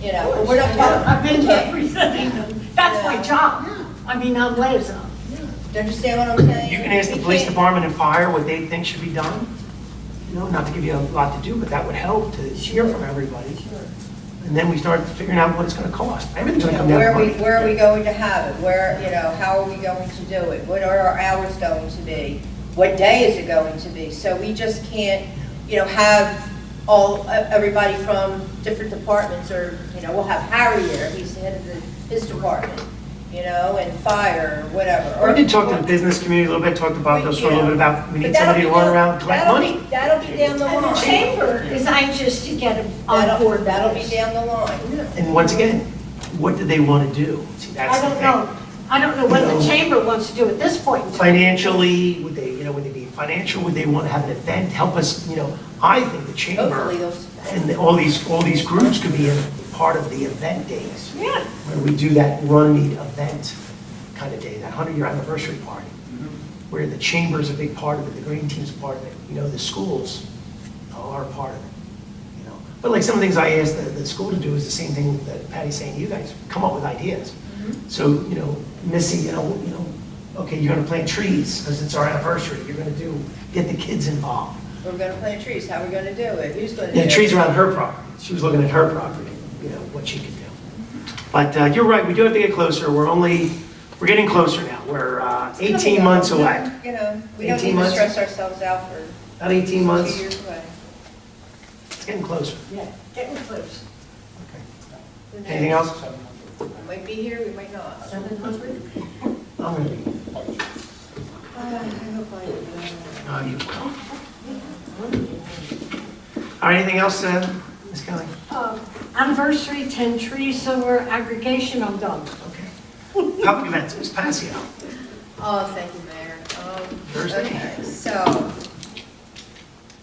you know, but we're not talking. I've been Okay. representing them. That's my job. I mean, I'm liaison. Do you understand what I'm saying? You can ask the We police can't- department and fire what they think should be done. You know, not to give you a lot to do, but that would help to hear from everybody. And then we start figuring out what it's gonna cost. Everything's gonna come down to money. Where are we going to have it? Where, you know, how are we going to do it? What are our hours going to be? What day is it going to be? So we just can't, you know, have everybody from different departments, or, you know, we'll have Harry here, he's the head of his department, you know, and fire, or whatever. We did talk to the business community a little bit, talked about this, a little bit about, we need But that'll somebody to be run down- around, and collect money. That'll be down the And line. the chamber is anxious to get them on board. That'll be down the line. And once again, what do they wanna do? See, that's I the don't thing. know. I don't know what the chamber wants to do at this point in time. Financially, would they, you know, would they be financial? Would they want to have an event, help us, you know? I think the chamber Hopefully they'll. and all these groups could be a part of the event days. Yeah. Where we do that Runnemede event kind of day, that 100-year anniversary party. Where the chamber is a big part of it, the green team's a part of it, you know, the schools are a part of it, you know. But like some of the things I asked the school to do is the same thing that Patty's saying, you guys come up with ideas. So, you know, Missy, you know, okay, you're gonna plant trees because it's our anniversary. You're gonna get the kids involved. We're gonna plant trees, how are we gonna do it? Who's gonna do it? Yeah, trees around her property. She was looking at her property, you know, what she could do. But you're right, we do have to get closer. We're getting closer now. We're 18 months away. You know, we don't 18 need to months? stress ourselves out for About 18 months. 2 years away. It's getting closer. Yeah, getting close. Anything else? We might be here, we might not. 700? I'm gonna be. I hope I do. You will. All right, anything else, Ms. Kelly? Anniversary, 10 trees, silver aggregation, I'm done. Okay. Public events, Ms. Passio. Oh, thank you, Mayor. Thursday. Okay, so,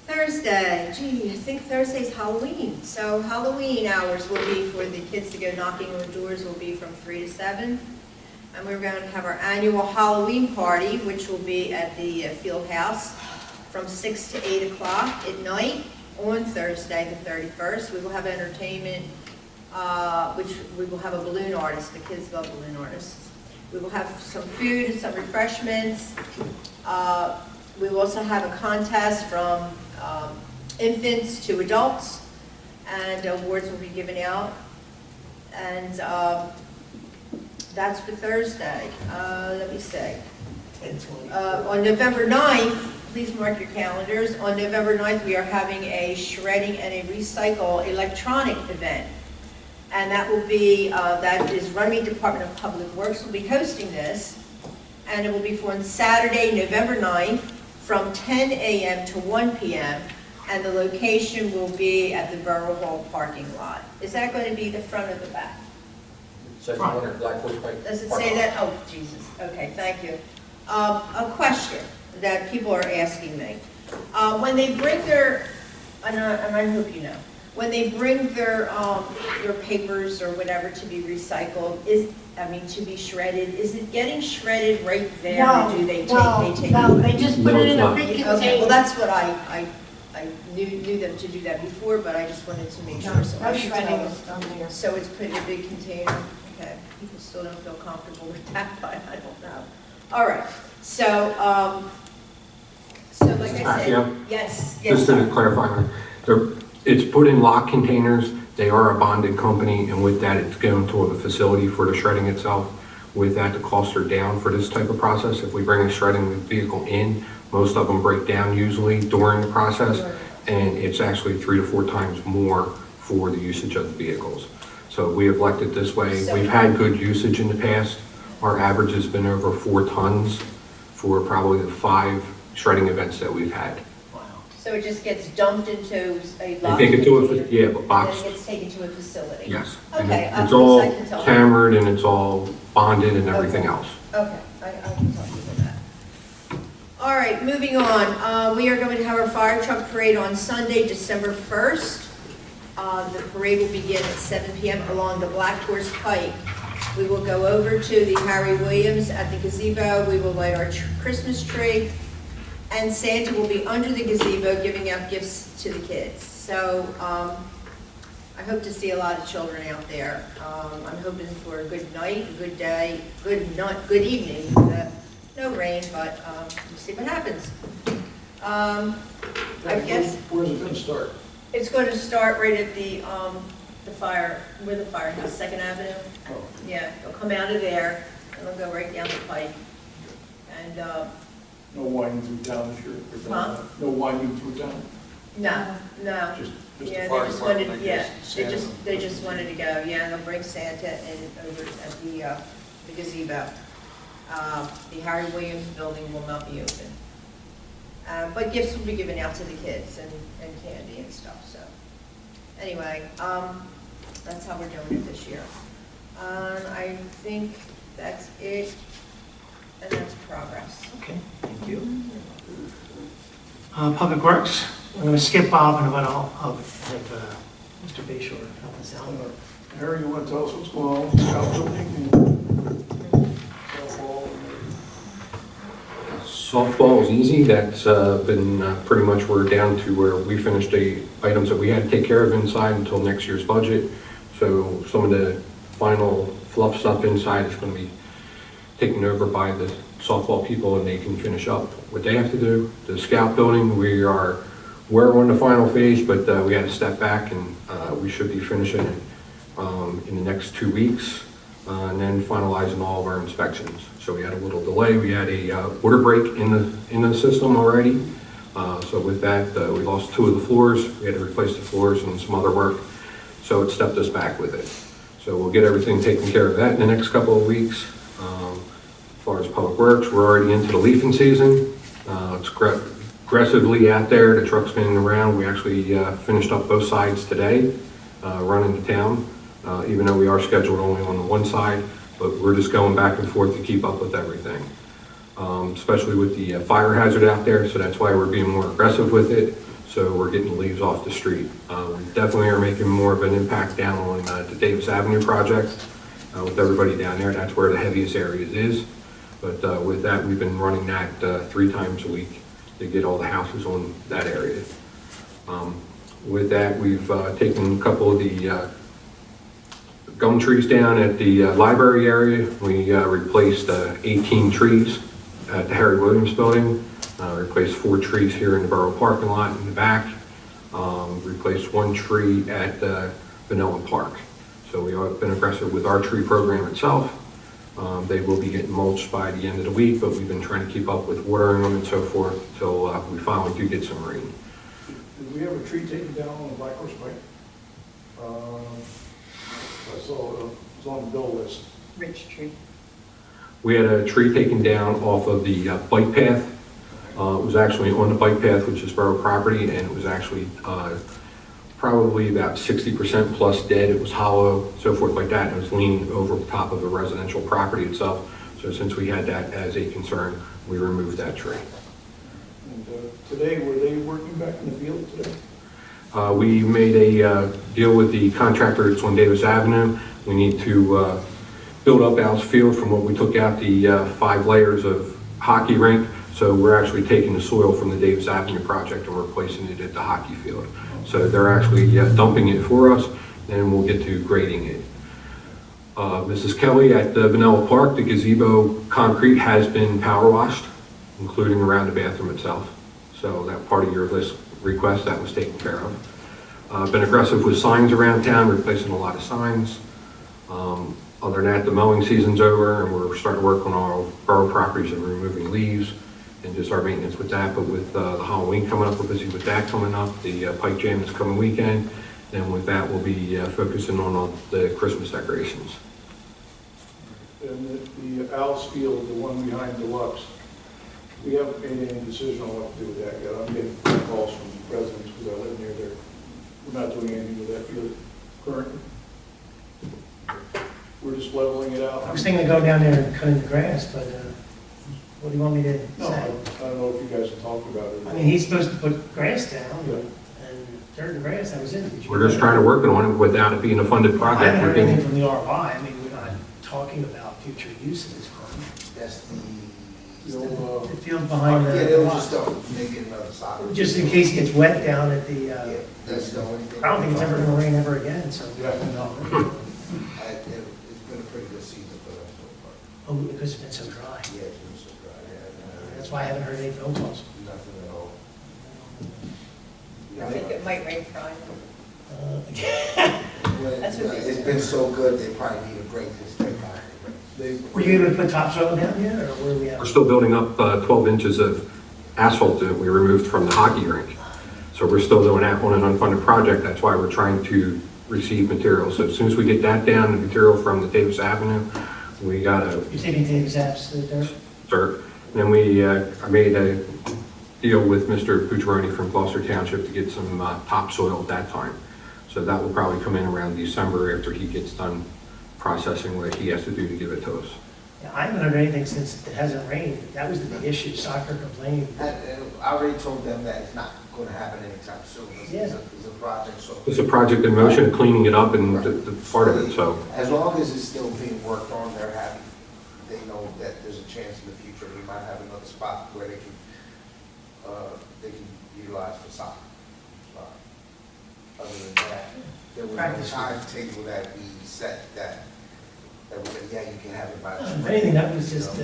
Thursday, gee, I think Thursday's Halloween. So Halloween hours will be for the kids to go knocking on doors will be from 3 to 7. And we're going to have our annual Halloween party, which will be at the field house from 6 to 8 o'clock at night on Thursday, the 31st. We will have entertainment, which we will have a balloon artist. The kids love balloon artists. We will have some food and some refreshments. We will also have a contest from infants to adults, and awards will be given out. And that's for Thursday. Let me see. On November 9th, please mark your calendars. On November 9th, we are having a shredding and a recycle electronic event. And that will be, that is Runnemede Department of Public Works will be hosting this. And it will be on Saturday, November 9th, from 10 a.m. to 1 p.m. And the location will be at the Borough Hall parking lot. Is that going to be the front or the back? Does it say that? Oh, Jesus. Okay, thank you. A question that people are asking me. When they bring their, and I hope you know, when they bring their papers or whatever to be recycled, to be shredded, is it getting shredded right there? No, Or do they take, no, they just put it in a big Okay, container. well, that's what I knew them to do that before, but I just wanted to make sure. So I No should shredding tell them. is done there. So it's put in a big container? Okay, people still don't feel comfortable with that, but I don't know. All right, so like I said, Passio? yes, Just sir. to clarify, it's put in lock containers, they are a bonded company, and with that, it's going to a facility for the shredding itself. With that, the costs are down for this type of process. If we bring a shredding vehicle in, most of them break down usually during the process, and it's actually 3 to 4 times more for the usage of the vehicles. So we have elected this way. We've had good usage in the past. Our average has been over 4 tons for probably the 5 shredding events that we've had. So it just gets dumped into a They locked take it to container, yeah, a box. and then it gets taken to a facility? Yes. And Okay, it's all I can tell. cambered and it's all bonded and everything else. Okay, I can tell you that. All right, moving on. We are going to have our fire truck parade on Sunday, December 1st. The parade will begin at 7 p.m. along the Black Horse Pike. We will go over to the Harry Williams at the gazebo. We will light our Christmas tree. And Santa will be under the gazebo giving out gifts to the kids. So I hope to see a lot of children out there. I'm hoping for a good night, a good day, good evening. No rain, but we'll see what happens. I guess Where's it gonna start? it's going to start right at the fire, where the firehouse, 2nd Avenue. Oh. Yeah, they'll come out of there, and they'll go right down the pike. And, No winding through town this year? Huh? No winding through town? no, Just yeah, the fire they just department, wanted, I yeah, guess. they just wanted to go, yeah, and they'll bring Santa in over at the gazebo. The Harry Williams building will not be open. But gifts will be given out to the kids and candy and stuff, so. Anyway, that's how we're doing it this year. I think that's it, and that's progress. Okay, thank you. Public Works, I'm going to skip Bob, and I'll have Mr. Bayshore help us out. Harry, you want to tell us what's going on with the scout building and softball? Softball is easy. That's been pretty much, we're down to where we finished the items that we had to take care of inside until next year's budget. So some of the final fluff stuff inside is going to be taken over by the softball people, and they can finish up what they have to do. The scout building, we're on the final phase, but we had to step back, and we should be finishing it in the next 2 weeks, and then finalizing all of our inspections. So we had a little delay. We had a water break in the system already. So with that, we lost 2 of the floors. We had to replace the floors and some other work. So it stepped us back with it. So we'll get everything taken care of that in the next couple of weeks. As far as Public Works, we're already into the leafing season. It's aggressively out there. The truck's been around. We actually finished up both sides today, running to town, even though we are scheduled only on the one side, but we're just going back and forth to keep up with everything, especially with the fire hazard out there, so that's why we're being more aggressive with it. So we're getting leaves off the street. We definitely are making more of an impact down on the Davis Avenue project with everybody down there. That's where the heaviest area is. But with that, we've been running that 3 times a week to get all the houses on that area. With that, we've taken a couple of the gum trees down at the library area. We replaced 18 trees at the Harry Williams building, replaced 4 trees here in the Borough parking lot in the back, replaced 1 tree at Vanilla Park. So we have been aggressive with our tree program itself. They will be getting mulched by the end of the week, but we've been trying to keep up with watering them and so forth until we finally do get some rain. Did we have a tree taken down on the Black Horse Pike? I saw it was on the bill list. Rich tree. We had a tree taken down off of the bike path. It was actually on the bike path, which is borough property, and it was actually probably about 60% plus dead. It was hollow, so forth like that, and it was leaning over the top of the residential property itself. So since we had that as a concern, we removed that tree. And today, were they working back in the field today? We made a deal with the contractor that's on Davis Avenue. We need to build up Al's Field from what we took out the 5 layers of hockey rink. So we're actually taking the soil from the Davis Avenue project and replacing it at the hockey field. So they're actually dumping it for us, and we'll get to grading it. Mrs. Kelly at the Vanilla Park, the gazebo concrete has been power washed, including around the bathroom itself. So that part of your list request, that was taken care of. Been aggressive with signs around town, replacing a lot of signs. Other than that, the mowing season's over, and we're starting to work on our borough properties and removing leaves and just our maintenance with that. But with the Halloween coming up, we're busy with that coming up. The Pike Jam is coming weekend. And with that, we'll be focusing on the Christmas decorations. And the Al's Field, the one behind Deluxe, we haven't made any decision on what to do with that yet. I'm getting phone calls from residents because I live near there. We're not doing anything with that field currently. We're just leveling it out. I was thinking of going down there and cutting the grass, but what do you want me to No, say? I don't know if you guys have talked about it. I mean, he's supposed to put grass down and dirt and grass, that was it. Did you- We're just trying to work on it without it being a funded I project. haven't We heard anything can- from the RY, I mean, we're not talking about future use of this farm. That's You know, The field behind Yeah, the they'll lot. just don't make it another side. Just in case it gets wet down at the, Yeah, that's the only thing. I don't think it's ever gonna rain ever again, so. Yeah, no. It's been a pretty good season for them so far. Oh, because it's been so dry. Yeah, it's been so dry, yeah. That's why I haven't heard any phone calls. Nothing at all. I think it might rain Friday. Well, That's what they it's said. been so good, they probably need a break this time. Were you able to put topsoil down yet, or where are we at? We're still building up 12 inches of asphalt that we removed from the hockey rink. So we're still doing that on an unfunded project. That's why we're trying to receive material. So as soon as we get that down, the material from the Davis Avenue, we got to You're taking Davis apps to the dirt? start. And then I made a deal with Mr. Bucciaroni from Gloucester Township to get some topsoil at that time. So that will probably come in around December after he gets done processing what he has to do to give it to us. Yeah, I haven't heard anything since it hasn't rained. That was the big issue. Soccer complained. I already told them that it's not gonna happen anytime soon. Yeah. It's a project, so. It's a project in motion of cleaning it up and the part of it, so. As long as it's still being worked on, they're happy. They know that there's a chance in the future, we might have another spot where they can utilize for soccer. Other than that, there was no Practice. timetable that we set that we said, yeah, you can have it by the If spring. anything, that was just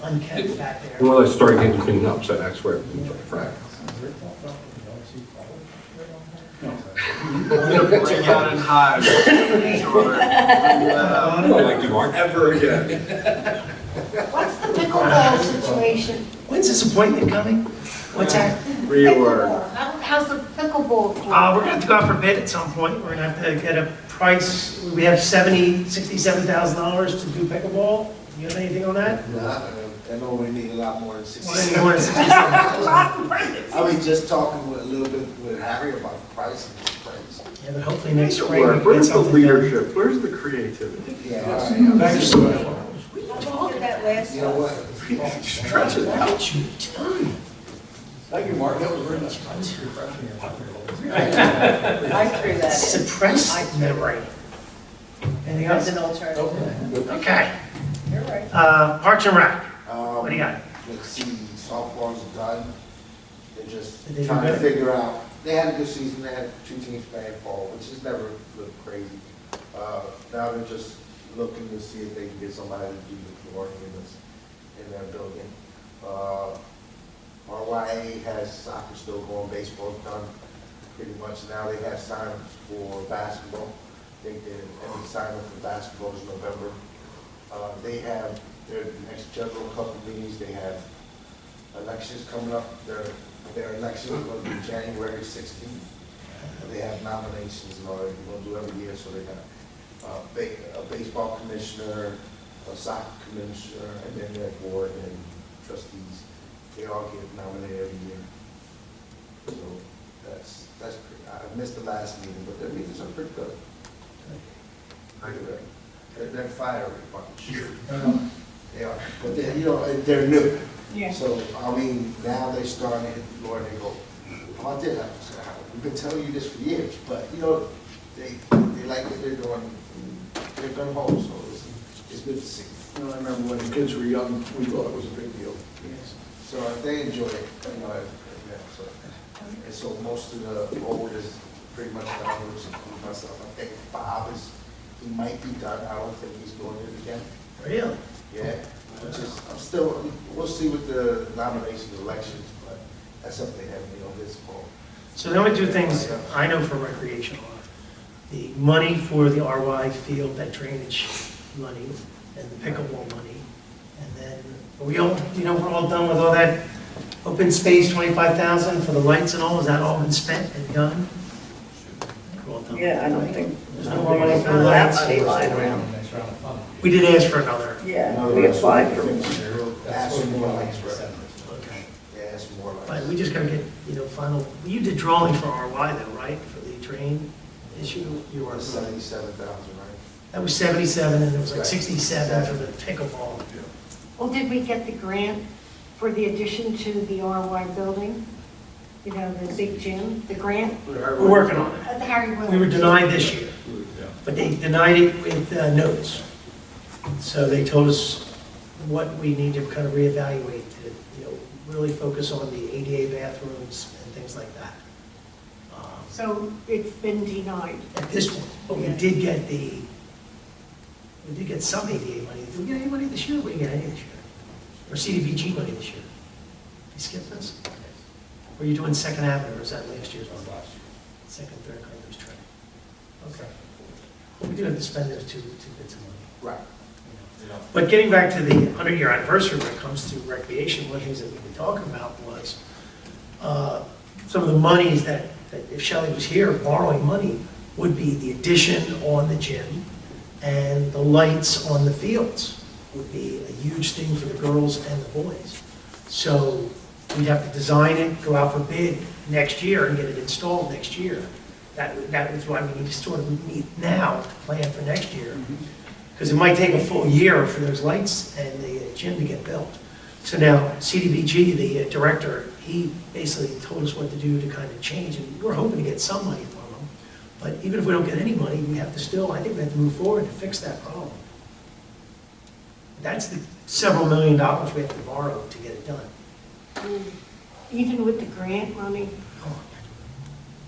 unkept back there. Well, I started getting cleaned up, so that's where. Break out in hives. Ever again. What's the pickleball situation? When's this appointment coming? What's that? Pickleball. How's the pickleball court? We're gonna have to go out for bid at some point. We're gonna have to get a price. We have $67,000 to do pickleball. You have anything on that? I know we need a lot more than Well, 60. then you want 67. I was just talking with a little bit with Harry about the price and the price. Yeah, but hopefully next spring. we can get Where's the something done. leadership? Where's the creativity? Yeah, Back to soil. I did that last you know what? Stretch it out. What you done? Thank you, Mark, that was very nice. I threw that in. Suppressed memory. Anything else? That's an alternative. Okay. You're right. Parks and Rec. What do you got? Let's see, softball's done. They're just Did they do trying to good? figure out, they had a good season, they had 2 teams playing fall, which has never looked crazy. Now they're just looking to see if they can get somebody to do the flooring in their building. RYA has soccer still going, baseball's done pretty much. Now they have signed for basketball. They did, every sign-up for basketball is November. They have their next general couple meetings, they have elections coming up. Their election will be January 16th. They have nominations and all that, we're gonna do every year, so they got a baseball commissioner, a soccer commissioner, and then their board and trustees. They all get nominated every year. So that's pretty, I missed the last meeting, but their meetings are pretty good. They're fiery bunch. They are, but they're new. Yeah. So, I mean, now they starting to hit the floor and they go, how about this? I said, we've been telling you this for years, but, they like what they're doing. They're going home, so it's good to see. You know, I remember when the kids were young, we thought it was a big deal. So they enjoy it, so. And so most of the old is pretty much done, which includes myself. I think Bob he might be done. I don't think he's doing it again. Really? Yeah, we'll see with the nominations, elections, but that's something they have, this fall. So the only two things I know for recreational are the money for the RY field, that drainage money, and the pickleball money. And then, are we all, we're all done with all that open space, 25,000 for the lights and all? Has that all been spent and done? I think we're all done. Yeah, I don't think There's no more money for the that lights. money lying around. Next round of funding. We did ask for another. Yeah, we applied for Ask for more lights, right? Okay. Yeah, ask for more Right, lights. we just gotta get, final, you did drawing for RY though, right? For the drain issue? You were. 77,000, right? That was 77 and it was like 67 for the pickleball. Well, did we get the grant for the addition to the RY building, you know, the big gym, the grant, We're working on it. at the Harry Williams. We were denied this year, but they denied it with notes. So they told us what we need to kind of reevaluate to, you know, really focus on the ADA bathrooms and things like that. So it's been denied. At this point, but we did get some ADA money. Did we get any money this year? We didn't get any this year. Or CDBG money this year. You skipped this? Were you doing Second Avenue, or is that last year's one? Last year. Second, third, Congress train. Okay. Well, we do have to spend those two bits of money. Right. But getting back to the 100-year anniversary when it comes to recreation, one of the things that we've been talking about was some of the monies that if Shelley was here, borrowing money, would be the addition on the gym and the lights on the fields would be a huge thing for the girls and the boys. So we'd have to design it, go out for bid next year and get it installed next year. That was why we need to sort of meet now to plan for next year. Because it might take a full year for those lights and the gym to get built. So now CDBG, the director, he basically told us what to do to kind of change, and we're hoping to get some money from him. But even if we don't get any money, we have to still, I think we have to move forward to fix that problem. That's the several $1 million we have to borrow to get it done. Even with the grant money? Oh.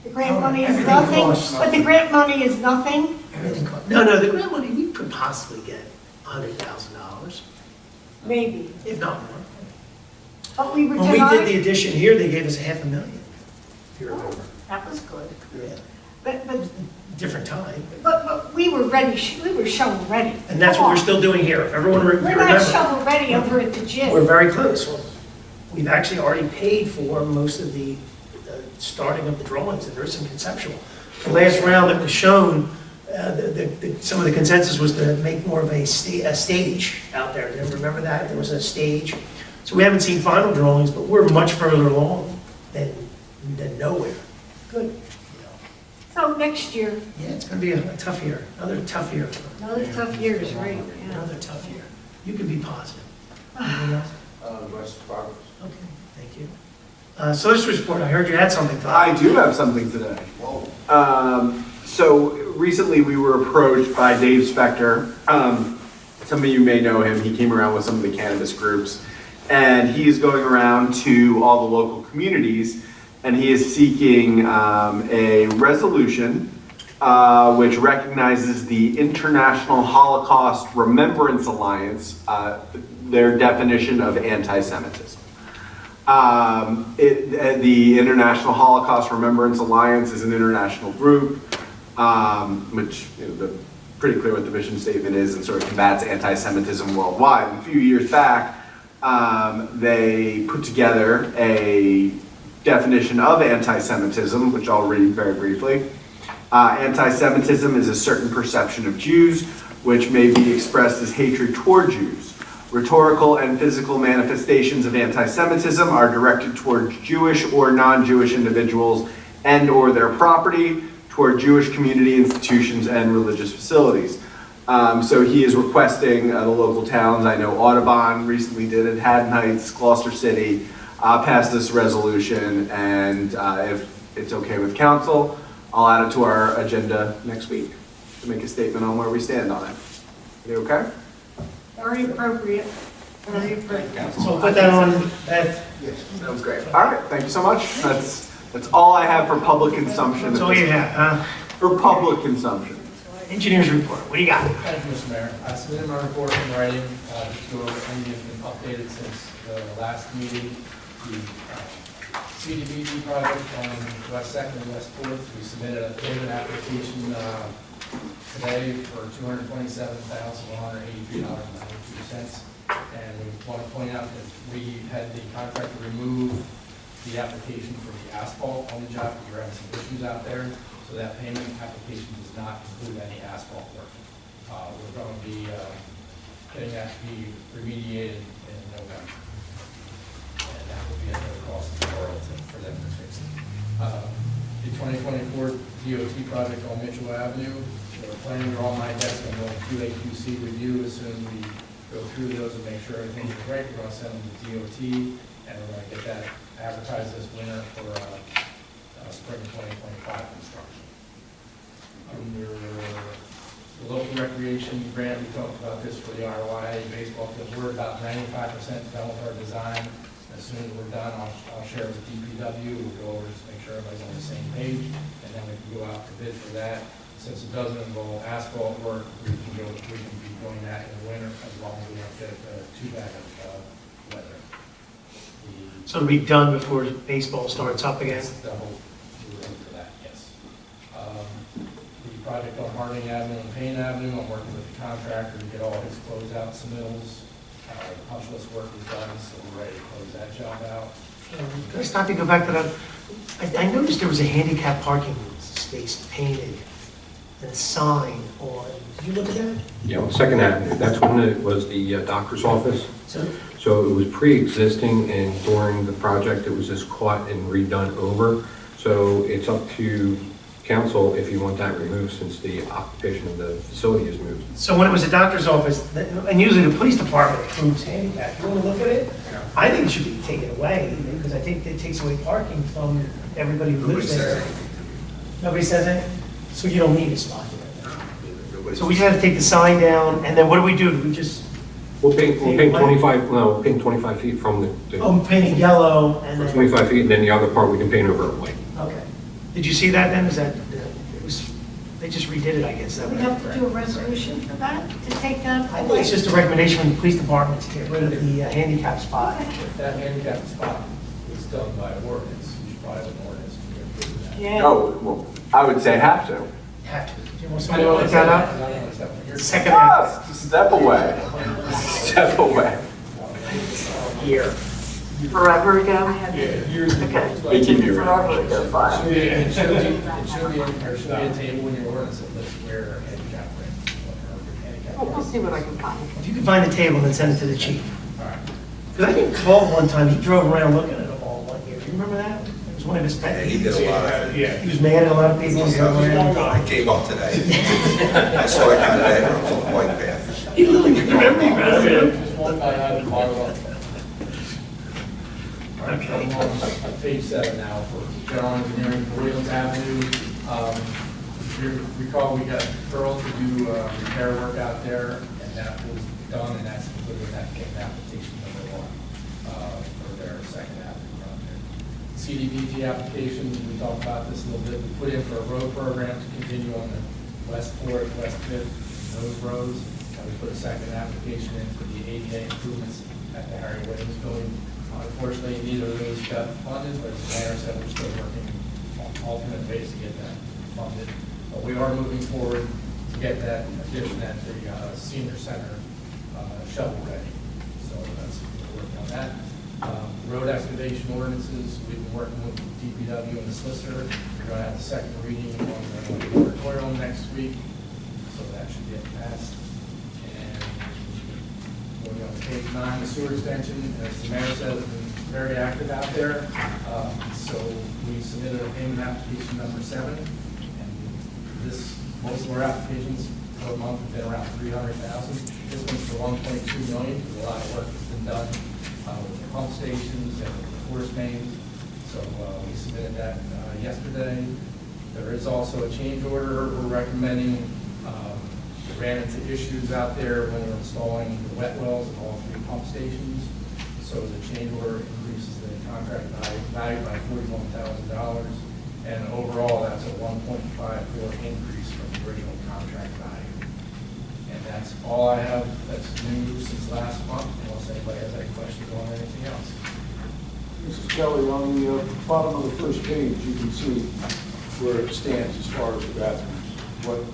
The grant money is Everything nothing, costs. but the grant money is nothing? Everything costs. No, the grant money, we could possibly get $100,000, Maybe. if not more. But we were When we did the denied. addition here, they gave us $500,000, if you remember. That was good. Yeah. But Different time. But we were ready, we were shovel ready. And that's what we're still doing here. If everyone We're not remember, shovel ready over at the we're gym. very close. We've actually already paid for most of the starting of the drawings, and there's some conceptual. The last round that was shown, some of the consensus was to make more of a stage out there. Do you remember that? There was a stage. So we haven't seen final drawings, but we're much further along than nowhere. Good. So next year, Yeah, it's going to be a tough year. Another tough year. another tough year is right, yeah. Another tough year. You can be positive. Anything else? The rest of progress. Okay, thank you. Solicitor's report, I heard you had something. Todd. I do have something today. So recently we were approached by Dave Spector. Some of you may know him. He came around with some of the cannabis groups. And he is going around to all the local communities, and he is seeking a resolution which recognizes the International Holocaust Remembrance Alliance, their definition of anti-Semitism. The International Holocaust Remembrance Alliance is an international group, which, you know, pretty clear what the mission statement is, and sort of combats anti-Semitism worldwide. And a few years back, they put together a definition of anti-Semitism, which I'll read very briefly. Anti-Semitism is a certain perception of Jews, which may be expressed as hatred toward Jews. Rhetorical and physical manifestations of anti-Semitism are directed towards Jewish or non-Jewish individuals and or their property, toward Jewish community institutions and religious facilities. So he is requesting the local towns, I know Audubon recently did it, Haddon Heights, Gloucester City, pass this resolution, and if it's okay with council, I'll add it to our agenda next week to make a statement on where we stand on it. Are you okay? Very appropriate, very appropriate. So we'll put that on that. Yes. Sounds great. All right, thank you so much. That's all I have for public consumption. That's all you have, huh? For public consumption. Engineer's report, what do you got? Thank you, Mr. Mayor. I submitted my report in writing, to go over anything that's been updated since the last meeting. The CDBG project on West 2nd and West 4th, we submitted a payment application today for $227,183.92. And we want to point out that we had the contractor remove the application for the asphalt on the job because we're having some issues out there. So that payment application does not include any asphalt work. We're going to be getting that to be remediated in November. And that will be at no cost to the borough for them to fix it. The 2024 DOT project on Mitchell Avenue, we're planning on my desk and we'll do a QC review as soon as we go through those and make sure everything's right. We're gonna send them to DOT, and we're gonna get that advertised this winter for spring 2025 construction. Under the local recreation grant, we talked about this for the ROI baseball field. We're about 95% done with our design. As soon as we're done, I'll share it with DPW. We'll go over just to make sure everybody's on the same page, and then we can go out to bid for that. Since it doesn't involve asphalt work, we can be doing that in the winter as long as we don't get too bad of weather. So it'll be done before baseball starts up again? The whole, we're in for that, yes. The project on Harding Avenue and Payne Avenue, I'm working with the contractor to get all his closeout submittals. The punch list work is done, so we're ready to close that job out. Can I stop you, go back to that? I noticed there was a handicap parking space painted and a sign on, did you look at that? Yeah, on Second Avenue, that's when it was the doctor's office. So, So it was pre-existing, and during the project, it was just caught and redone over. So it's up to council if you want that removed, since the occupation of the facility is moved. so when it was a doctor's office, and usually the police department approves handicap, you want to look at it? I think it should be taken away, because I think it takes away parking from everybody who lives there. Nobody says it? So you don't need a spot there. So we just have to take the sign down, and then what do we do? Do we just, We'll paint 25 feet from the oh, paint it yellow, and then, 25 feet, and then the other part we can paint over it white. okay. Did you see that then? Is that, it was, they just redid it, I guess. That We way. have to do a resolution for that, to take that I think away. it's just a recommendation from the police department to get rid of the handicap spot. If that handicap spot is done by ordinance, we should probably have an ordinance to get rid of that. Yeah. Oh, well, I would say have to. You have to. Do you want somebody to look that up? Second Ah, step away. Step away. year. Forever ago? Okay. 18 years. Forever ago, fine. It should be a table in your ordinance that lists where handicap ramps or handicap. I'll see what I can find. If you can find the table, then send it to the chief. All right. Because I think Claude one time, he drove around looking at them all one year. Do you remember that? It was one of his pet He peeves. did a lot of it. He was mad at a lot of people and drove around. I gave up today. I saw it today, I was quite bad. He literally could remember me, man. Just one guy had to borrow up. Okay. I'm on page 7 now for general engineering for Williams Avenue. If you recall, we got Earl to do repair work out there, and that was done, and that's included in that became application number 1 for their Second Avenue project. CDBG applications, we talked about this a little bit. We put in for a road program to continue on the West 4th, West 5th, those roads. And we put a second application in for the ADA improvements at the Harry Williams building. Unfortunately, neither of those got funded, but as the mayor said, we're still working on alternate ways to get that funded. But we are moving forward to get that addition at the senior center shovel ready. So that's, we're working on that. Road excavation ordinances, we've been working with DPW and the solicitor. We're going to have the second reading on the moratorium next week, so that should get passed. Moving on to page 9, the sewer extension, as the mayor said, has been very active out there. So we submitted a payment application number 7, and most of our applications per month have been around 300,000. This one's for 1.2 million, because a lot of work has been done with the pump stations and with the force mains. So we submitted that yesterday. There is also a change order we're recommending. We ran into issues out there when we were installing the wet wells at all 3 pump stations. So the change order increases the contract value by $41,000. And overall, that's a 1.54 increase from the original contract value. And that's all I have that's new since last month, unless anybody has any questions on anything else. Mrs. Kelly, on the bottom of the first page, you can see where it stands as far as the bathrooms.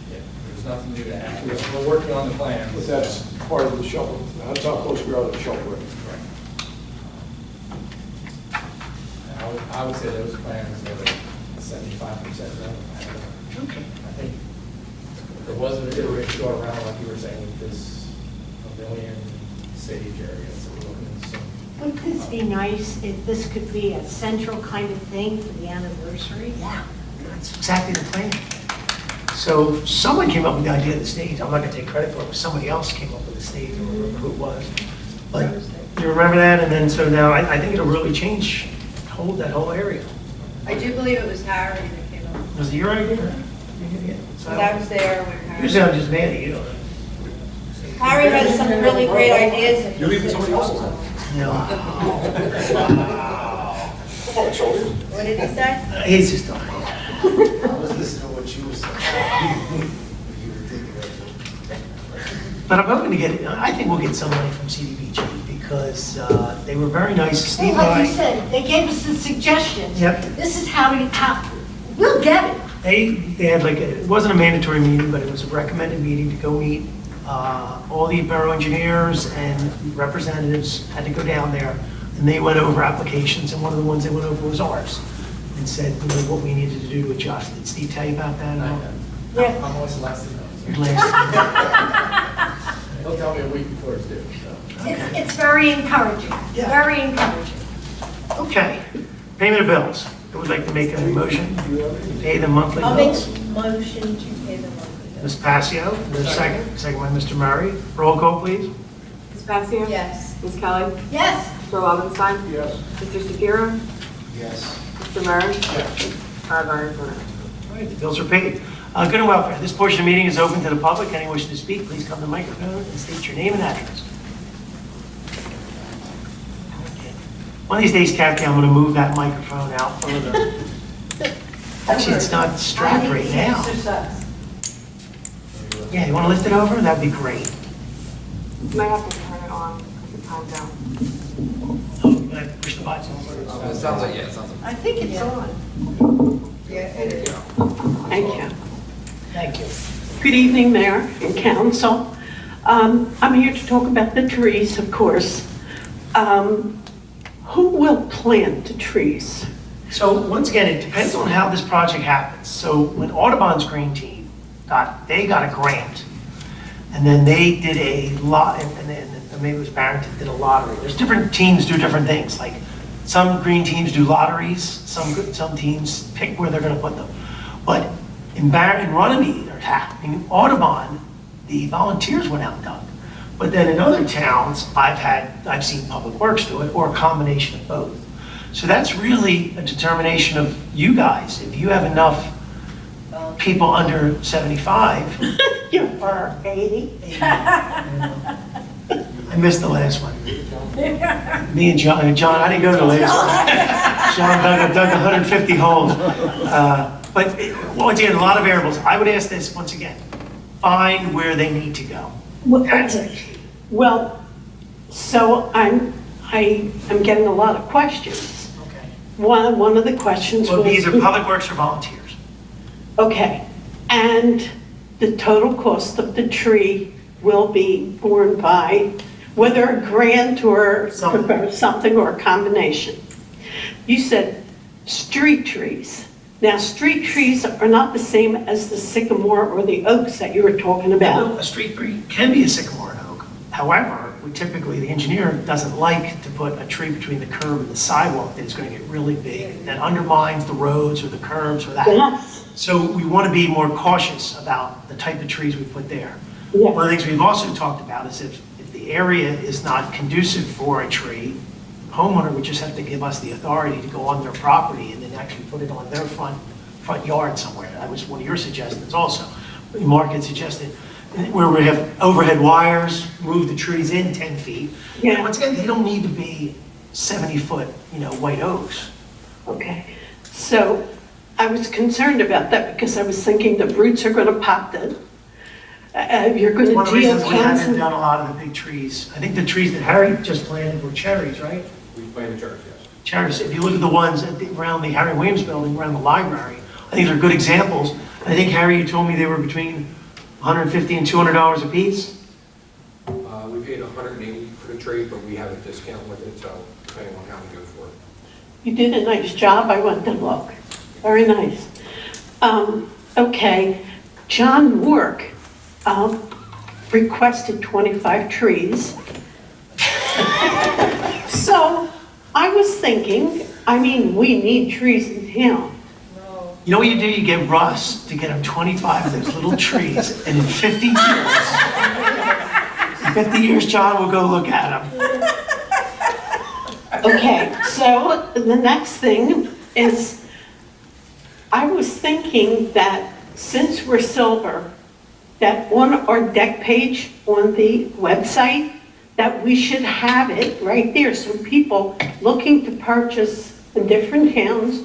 Yeah, there's nothing new to add. We're working on the plans. But that's part of the shovel. That's how close we are to the shovel ready. I would say those plans are 75% done. Okay. I think there was an iteration going around, like you were saying, with this pavilion stage area, so we're looking at some. Wouldn't this be nice if this could be a central kind of thing for the anniversary? Yeah, that's exactly the plan. So someone came up with the idea of the stage. I'm not gonna take credit for it, but somebody else came up with the stage. I don't remember who it was. But you remember that? And then, so now I think it'll really change that whole area. I do believe it was Harry that came up. Was it your idea? So I was there when You Harry. sound just mad at you. Harry has some really great ideas. You're leaving somebody else's home. No. What did he say? He's just on. I was listening to what you were saying. You were thinking of But I'm hoping to get, I think we'll get some money from CDBG because they were very nice. Steve and Well, like I, you said, they gave us the suggestions. Yep. This is how we'll get it. they had like, it wasn't a mandatory meeting, but it was a recommended meeting to go meet. All the borough engineers and representatives had to go down there and they went over applications and one of the ones they went over was ours and said, you know, what we needed to do to adjust. Did Steve tell you about that? I'm always the last to know. Your last- He'll tell me a week before it's due, so. It's very encouraging, Yeah. very encouraging. Okay, payment of bills. I would like to make a motion, to pay the monthly I'll make bills. a motion to pay the monthly bill. Ms. Passio, there's a second. Second by Mr. Murray. Roll call, please. Ms. Passio? Yes. Ms. Kelly? Yes, Mr. Lobenstein? Yes. Mr. Shapiro? Yes. Mr. Murray? Yes. 5 ayes, 1 absent. All right, the bills are paid. Good and welfare. This portion of the meeting is open to the public. Anyone wishing to speak, please come to the microphone and state your name and address. One of these days, Kathy, I'm going to move that microphone out further. Actually, it's not strapped right now. Yeah, you want to lift it over? That'd be great. You might have to turn it on because the time's out. Oh, can I push the button? It sounds like, yeah, it sounds like. I think it's on. Thank you. Thank you. Good evening, Mayor and Council. I'm here to talk about the trees, of course. Who will plant the trees? So once again, it depends on how this project happens. So when Audubon's green team got a grant, and then they did a lot, and then maybe it was Barrington did a lottery. There's different teams do different things. Like some green teams do lotteries, some teams pick where they're going to put them. But in Runnemede, in Audubon, the volunteers went out and dug. But then in other towns, I've seen Public Works do it, or a combination of both. So that's really a determination of you guys. If you have enough people under 75. You're 80. I missed the last one. Me and John, I didn't go to the last one. John dug 150 holes. But once again, a lot of variables. I would ask this once again, find where they need to go. That's it. Well, so I'm getting a lot of questions. Okay. One of the questions Well, was... either Public Works or volunteers. Okay, and the total cost of the tree will be borne by whether a grant or something or a combination. You said street trees. Now, street trees are not the same as the sycamore or the oaks that you were talking about. A street tree can be a sycamore and oak. However, the engineer doesn't like to put a tree between the curb and the sidewalk that is going to get really big, that undermines the roads or the curbs or that. Yes. So we want to be more cautious about the type of trees we put there. Yes. One of the things we've also talked about is if the area is not conducive for a tree, the homeowner would just have to give us the authority to go on their property and then actually put it on their front yard somewhere. That was one of your suggestions also. Mark had suggested where we have overhead wires, move the trees in 10 feet. Yeah. And once again, they don't need to be 70-foot, white oaks. Okay, so I was concerned about that because I was thinking the roots are going to pop then. You're going to One of the deal reasons we haven't Johnson. done a lot of the big trees. I think the trees that Harry just planted were cherries, right? We planted cherries, yes. Cherries. If you look at the ones around the Harry Williams building, around the library, I think they're good examples. I think, Harry, you told me they were between $150 and $200 a piece. We paid $180 for the tree, but we have a discount with it, so depending on how we go for it. You did a nice job. I went to look. Very nice. Okay, John Work requested 25 trees. So I was thinking, we need trees in town. You know what you do? You get Russ to get him 25 of those little trees, and in 50 years, John will go look at them. Okay, so the next thing is, I was thinking that since we're silver, that on our deck page on the website, that we should have it right there, so people looking to purchase in different towns,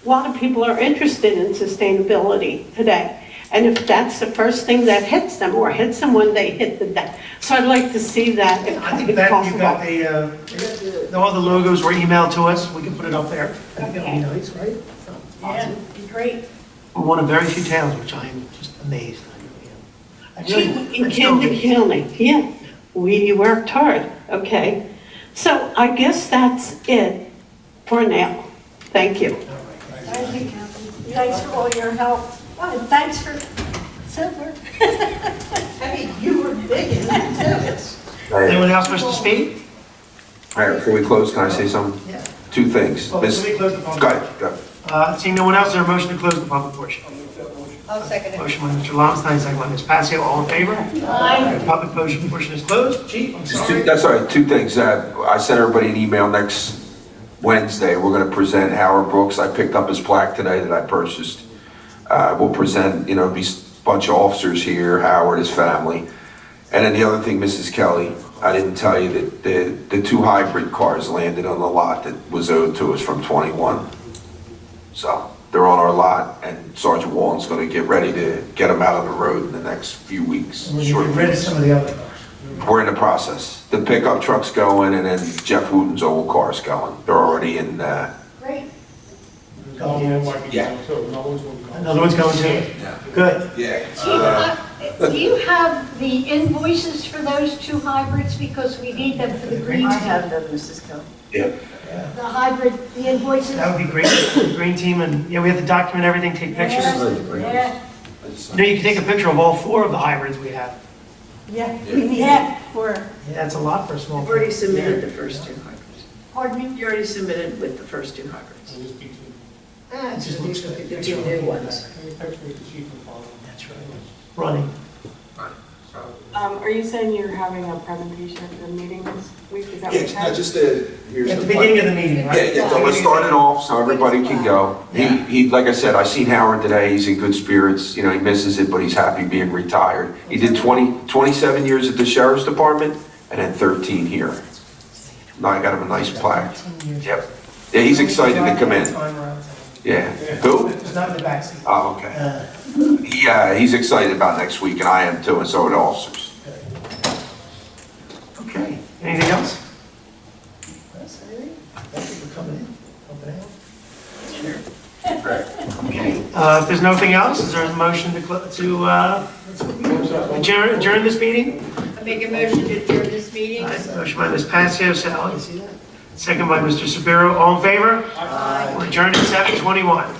a lot of people are interested in sustainability today. And if that's the first thing that hits them, or hits them when they hit the deck. So I'd like to see that if I think if that possible. you've got all the logos were emailed to us. We can put it up there. I think that'll be nice, right? Yeah, be great. We're one of very few towns, which I am just amazed. I really am. In Camden County, yeah, we worked hard, okay. So I guess that's it for now. Thank you. Thank you, Kathy. Thanks for all your help. And thanks for silver. I mean, you were big in that too. Anyone else wish to speak? All right, before we close, can I say something? Yeah. Two things. Well, Miss- can we close the public Go ahead, go ahead. Seeing no one else, is there a motion to close the public portion? I'll second it. Motion by Mr. Longstein, second by Ms. Passio, all in favor? Aye. Public portion is closed. Chief, I'm sorry. That's all right, two things. I sent everybody an email next Wednesday. We're going to present Howard Brooks. I picked up his plaque today that I purchased. We'll present, be a bunch of officers here, Howard, his family. And then the other thing, Mrs. Kelly, I didn't tell you that the two hybrid cars landed on the lot that was owed to us from 21. So they're on our lot, and Sergeant Wallen's going to get ready to get them out on the road in the next few weeks. We're getting rid of some of the other cars. We're in the process. The pickup truck's going, and then Jeff Wooten's old car's going. They're already in, Great. Another one might be Yeah. going too. Another one's going to come. Another one's going too? Good. yeah. Do you have the invoices for those two hybrids? Because we need them for the green I team. have them, Mrs. Kelly. Yeah. The hybrid, the invoices? That would be great. The green team, and, we have to document everything, take pictures. Yeah, You can take a picture of all 4 of the hybrids we have. yeah, we need that for, Yeah, that's a lot for a small You've already town. submitted the first two hybrids. pardon me? You already submitted with the first two hybrids. We'll just be two. It just looks good. The 2 new ones. Any picture with the chief and follow. That's right. Running. Are you saying you're having a presentation at the meeting this week? Is that what Yeah, you said? just here's At the the beginning of the meeting, Yeah, right? yeah, so let's start it off so everybody can go. He, like I said, I seen Howard today, he's in good spirits, he misses it, but he's happy being retired. He did 27 years at the Sheriff's Department, and then 13 here. Now I got him a nice plaque. Yep. Yeah, he's excited to come in. Yeah. Who? It's not in the backseat. Oh, okay. Yeah, he's excited about next week, and I am too, and so are the officers. Okay, anything else? Thank you for coming in, helping out. Okay, if there's nothing else, is there a motion to adjourn this meeting? I make a motion to adjourn this meeting. Motion by Ms. Passio, Sally, you see that? Second by Mr. Sabiro, all in favor? We're adjourned at 7:21.